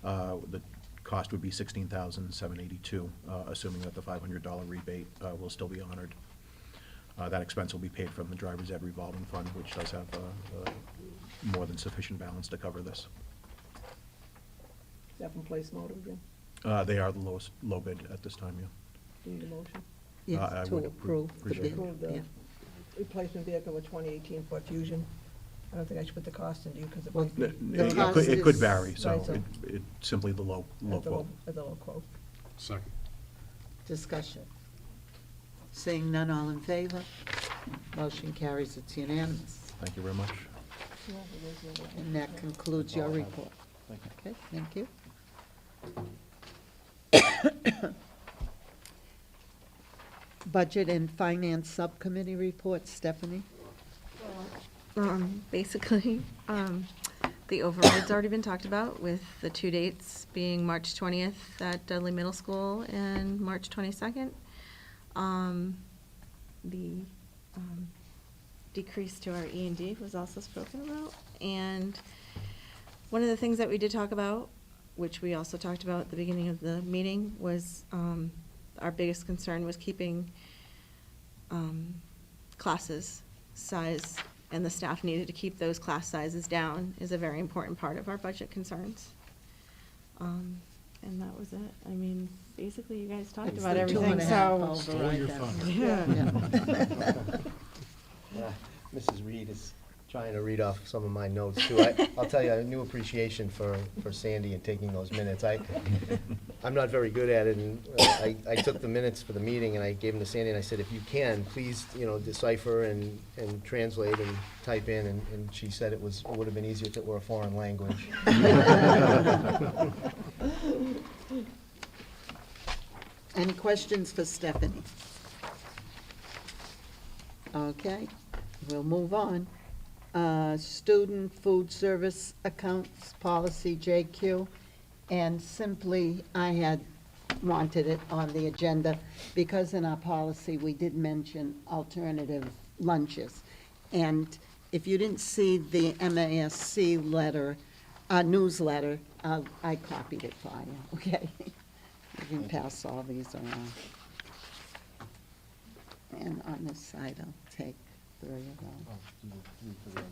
the cost would be $16,782, assuming that the $500 rebate will still be honored. That expense will be paid from the driver's ed revolving fund, which does have more than sufficient balance to cover this. Is that from Place Motor again? They are the low bid at this time, yeah. Do you need a motion? I Yes, to would approve the appreciate bid. it. Approve the Yeah. replacement vehicle with 2018 Ford Fusion. I don't think I should put the cost into you because it Well, might be. It could is- vary, so Right, so- it's simply the low quote. At the low quote. Second. Discussion. Seeing none, all in favor? Motion carries, it's unanimous. Thank you very much. And that concludes your report. Okay, thank you. Budget and Finance Subcommittee report, Stephanie? Basically, the override's already been talked about, with the two dates being March 20th at Dudley Middle School and March 22nd. The decrease to our E&D was also spoken about. And one of the things that we did talk about, which we also talked about at the beginning of the meeting, was our biggest concern was keeping classes size, and the staff needed to keep those class sizes down, is a very important part of our budget concerns. And that was it. I mean, basically, you guys talked It's about the everything, 2.5 so. override your that thunder. one. Yeah. Mrs. Reed is trying to read off some of my notes, too. I'll tell you, a new appreciation for Sandy and taking those minutes. I'm I'm not very good at it, and I took the minutes for the meeting, and I gave them to Sandy, and I said, if you can, please, decipher and translate and type in, and she said it would have been easier if it were a foreign language. Any questions for Stephanie? Okay, we'll move on. Student food service accounts policy, JQ. And simply, I had wanted it on the agenda because in our policy, we did mention alternative lunches. And if you didn't see the MASC letter, newsletter, I copied it for you, okay? You can pass all these around. And on this side, I'll take 3 of those.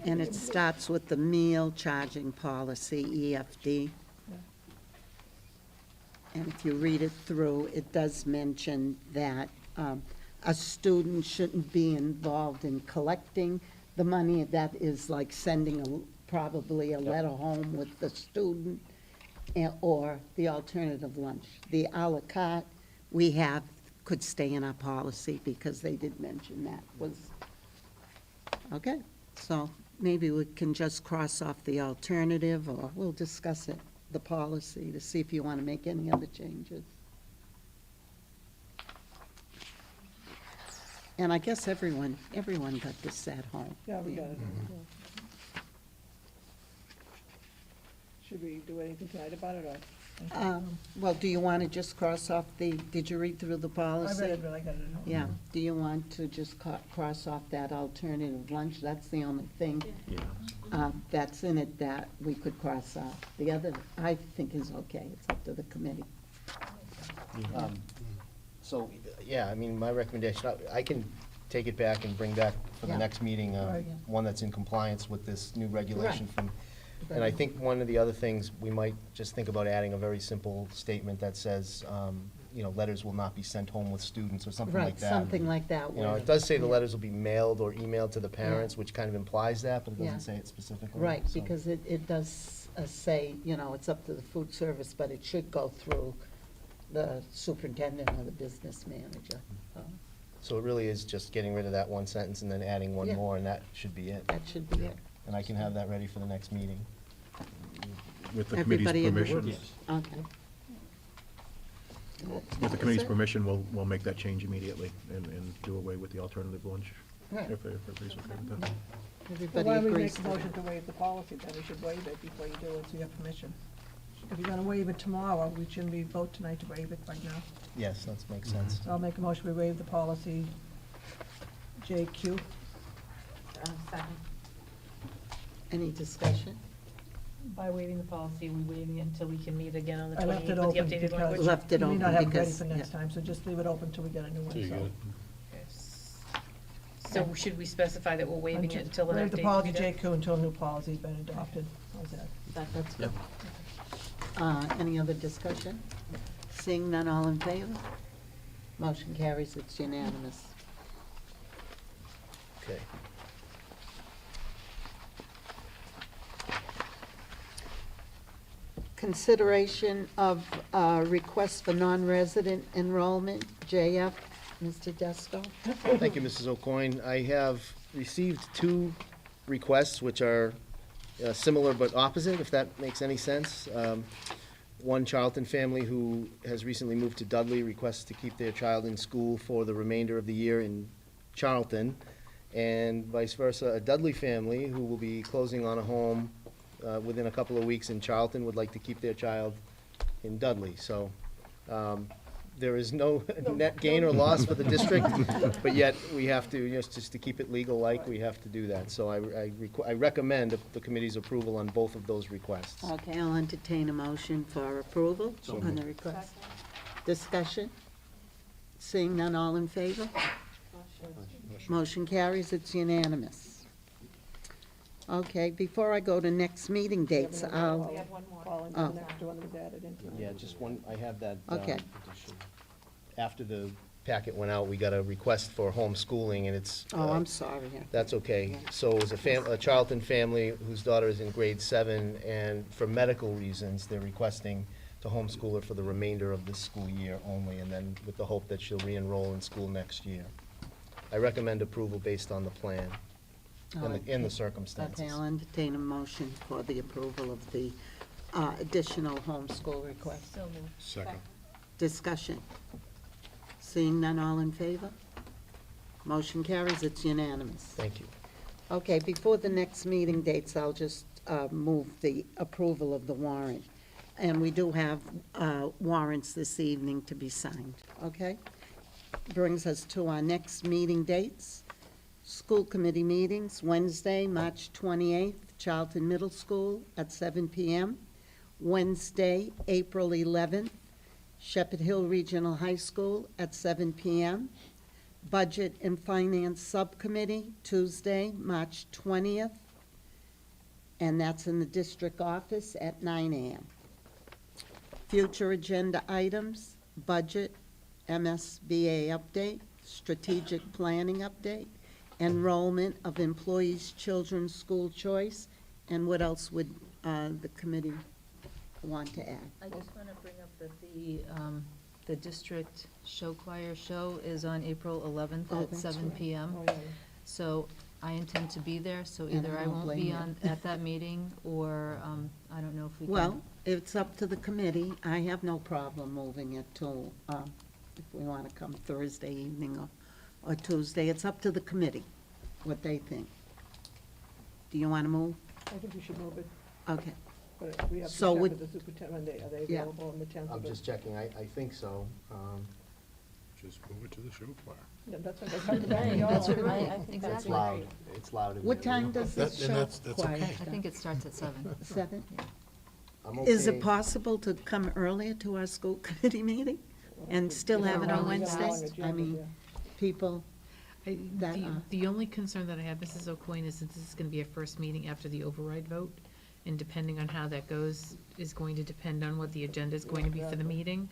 And it starts with the meal charging policy, EFD. And if you read it through, it does mention that a student shouldn't be involved in collecting the money. That is like sending probably a letter home with the student, or the alternative lunch. The à la carte could stay in our policy because they did mention that was, okay. So maybe we can just cross off the alternative, or we'll discuss it, the policy, to see if you want to make any other changes. And I guess everyone got this at home. Yeah, we got it. Should we do anything tonight about it, or? Well, do you want to just cross off did you read through the policy? I read it, but I got it at home. Yeah, do you want to just cross off that alternative lunch? That's the only thing that's in it that we could cross off. The other, I think, is okay. It's up to the committee. So, yeah, I mean, my recommendation, I can take it back and bring back for the next meeting, Right. one that's in compliance with this new regulation Right. And I think one of the other things, we might just think about adding a very simple statement that says, letters will not be sent home with students, or something like Right, that. something like that. It does say the letters will be mailed or emailed to the parents, which kind of implies that, but it Yeah. doesn't say it specifically. Right, so. because it does say, it's up to the food service, but it should go through the superintendent or the business manager. So it really is just getting rid of that one sentence and then adding one Yeah. more, and that should be it. That should be it. And I can have that ready for the next meeting. With the committee's Everybody agree? permission, Okay. with the committee's permission, we'll make that change immediately and do away with the alternative lunch. Right. If everybody's okay with that. Everybody Why don't we agrees make to a motion that. to waive the policy, then we should waive it before you do it, so you have permission. If you're gonna waive it tomorrow, we shouldn't be vote tonight to waive it right now. Yes, that makes sense. So I'll make a motion, we waive the policy JQ. Any discussion? By waiving the policy, are we waiving it until we can meet again on the I 28th left with it the open updated because language? Left it we may open not have it ready because- for next yeah. time, so just leave it open till we get a new one, so. So should we specify that we're waiving it until the Waive next the date? policy JQ until a new policy's been adopted. How's that? That's good. Any other discussion? Seeing none, all in favor? Motion carries, it's unanimous. Okay. Consideration of requests for non-resident enrollment, JF, Mr. Desto. Thank you, Mrs. O'Coin. I have received 2 requests which are similar but opposite, if that makes any sense. One Charlton family who has recently moved to Dudley requests to keep their child in school for the remainder of the year in Charlton, and vice versa. A Dudley family who will be closing on a home within a couple of weeks in Charlton would like to keep their child in Dudley. So there is no net gain or loss for the district, but yet we have to, just to keep it legal-like, we have to do that. So I recommend the committee's approval on both of those requests. Okay, I'll entertain a motion for approval on the request. Discussion? Seeing none, all in favor? Motion carries, it's unanimous. Okay, before I go to next meeting dates, I'll, Paul, and Oh. the next one was added into it. Yeah, just one, I have that. Okay. After the packet went out, we got a request for homeschooling, and it's. oh, I'm sorry. That's okay. So it was a Charlton family whose daughter is in grade 7, and for medical reasons, they're requesting to homeschool her for the remainder of this school year only, and then with the hope that she'll re-enroll in school next year. I recommend approval based on the plan and the circumstances. Okay, I'll entertain a motion for the approval of the additional homeschool request. So moved. Second. Discussion. Seeing none, all in favor? Motion carries, it's unanimous. Thank you. Okay, before the next meeting dates, I'll just move the approval of the warrant. And we do have warrants this evening to be signed, okay? Brings us to our next meeting dates. School committee meetings, Wednesday, March 28th, Charlton Middle School at 7 PM. Wednesday, April 11th, Shepherd Hill Regional High School at 7 PM. Budget and Finance Subcommittee, Tuesday, March 20th, and that's in the district office at 9 AM. Future agenda items, budget, MSBA update, strategic planning update, enrollment of employees' children's school choice, and what else would the committee want to add? I just want to bring up that the district show choir show is on April 11th Oh, at that's 7 right. PM. Oh, yeah. So I intend to be there, so And either I I don't won't blame be you. on, at that meeting, or I don't know if we can. Well, it's up to the committee. I have no problem moving it to, if we want to come Thursday evening or Tuesday. It's up to the committee, what they think. Do you want to move? I think we should move it, Okay. but we have to So check would- with the superintendent, are they Yeah. available on the 10th? I'm just checking. I think so. Just move it to the show choir. Yeah, that's what they talked about. Right, We all that's agree. right, It's exactly. loud. It's loud. in What there. time does the That- and show that's choir okay. I start? think it starts at 7. 7? I'm Is okay. it possible to come earlier to our school committee meeting and still have it on rolling Wednesday? fast. I mean, people that are. The only concern that I have, Mrs. O'Coin, is that this is gonna be a first meeting after the override vote, and depending on how that goes, is going to depend on what the agenda is going to be for the meeting.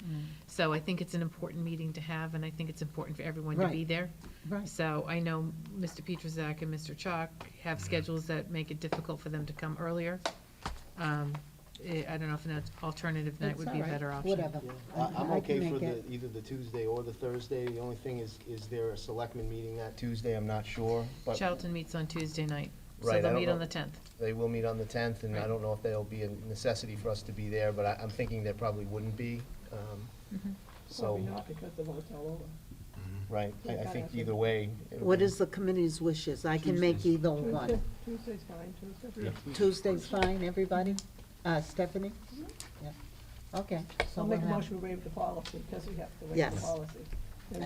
So I think it's an important meeting to have, and I think it's important for everyone to be Right. there. Right. So I know Mr. Petrozak and Mr. Chalk have schedules that make it difficult for them to come earlier. I don't know if an alternative night It's would all be a right. better option. Whatever. I'm I can okay for make it. either the Tuesday or the Thursday. The only thing is there a selectmen meeting that Tuesday? I'm not sure. But Charlton meets on Tuesday night, so Right, I they'll don't meet know. on the 10th. They will meet on the 10th, and I Right. don't know if there'll be a necessity for us to be there, but I'm thinking there probably wouldn't be. So, Probably not, because the vote's all over. right, I Yeah, think that's either it. way. it'll What be- is the committee's wishes? I can make either one. Tuesday's fine, Tuesday. Tuesday's fine, everybody? Stephanie? Yeah. Okay. so I'll make a we'll have- motion to waive the policy, because we have to waive Yes. the policy.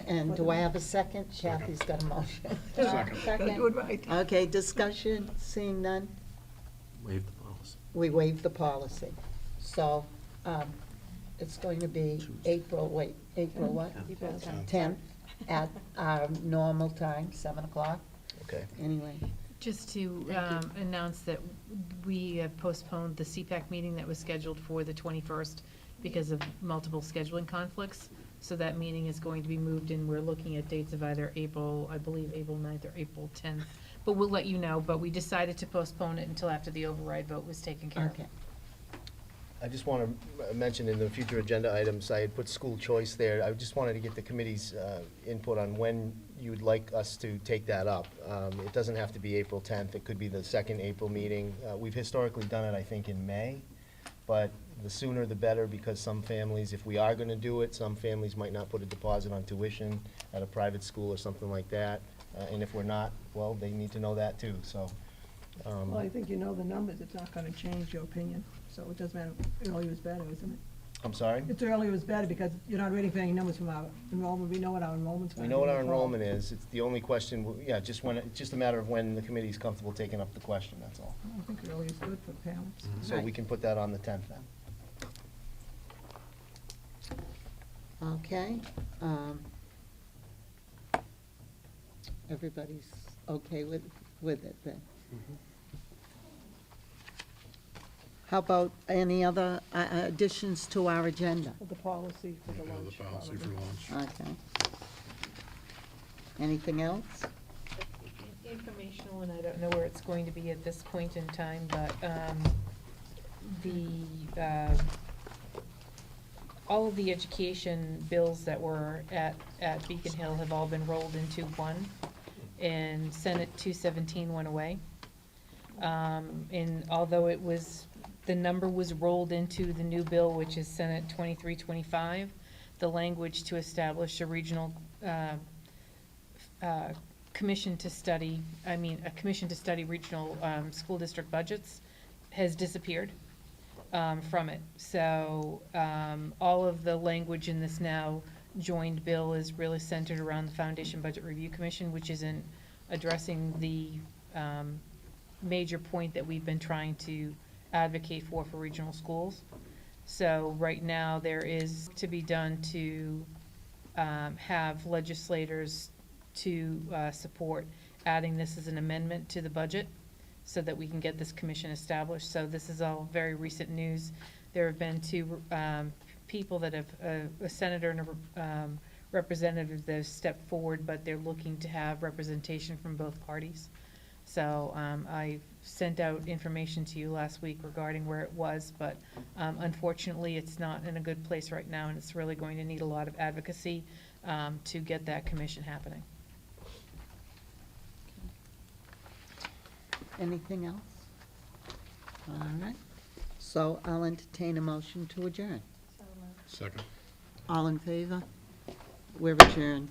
And do I have a second? Kathy's got a motion. Second. Do it right. Okay, discussion, seeing none, Waive the policy. we waive the policy. So, it's going to be April what? April 10th. 10th at our normal time, 7 o'clock, Okay. anyway. Just to announce that we have postponed the CPAC meeting that was scheduled for the 21st because of multiple scheduling conflicts. So that meeting is going to be moved, and we're looking at dates of either April, I believe, April 9th or April 10th. But we'll let you know, but we decided to postpone it until after the override vote was taken care of. Okay. I just want to mention in the future agenda items, I had put school choice there. I just wanted to get the committee's input on when you would like us to take that up. It doesn't have to be April 10th. It could be the second April meeting. We've historically done it, I think, in May, but the sooner the better, because some families, if we are going to do it, some families might not put a deposit on tuition at a private school or something like that. And if we're not, well, they need to know that too, so. Well, I think you know the numbers, it's not gonna change your opinion, so it doesn't matter, earlier is better, isn't it? I'm sorry? It's earlier is better, because you're not waiting for any numbers from our enrollment, we know what our enrollment's We gonna be. know what our in the fall. enrollment is. It's the only question, yeah, just when, it's just a matter of when the committee's comfortable taking up the question, that's all. I think earlier is good for parents. So we can put that on the 10th then. Okay. Everybody's okay with it then? How about any other additions to our agenda? The policy for the Yeah, lunch. the policy for lunch. Okay. Anything else? Informational, and I don't know where it's going to be at this point in time, but all of the education bills that were at Beacon Hill have all been rolled into one, and Senate 217 went away. And although the number was rolled into the new bill, which is Senate 2325, the language to establish a regional commission to study regional school district budgets has disappeared from it. So all of the language in this now joined bill is really centered around the Foundation Budget Review Commission, which isn't addressing the major point that we've been trying to advocate for regional schools. So right now, there is to be done to have legislators to support adding this as an amendment to the budget so that we can get this commission established. So this is all very recent news. There have been two people that have, a senator and a representative that have stepped forward, but they're looking to have representation from both parties. So I sent out information to you last week regarding where it was, but unfortunately, it's not in a good place right now, and it's really going to need a lot of advocacy to get that commission happening. Anything else? All right. So I'll entertain a motion to adjourn. Second. All in favor? We're adjourned.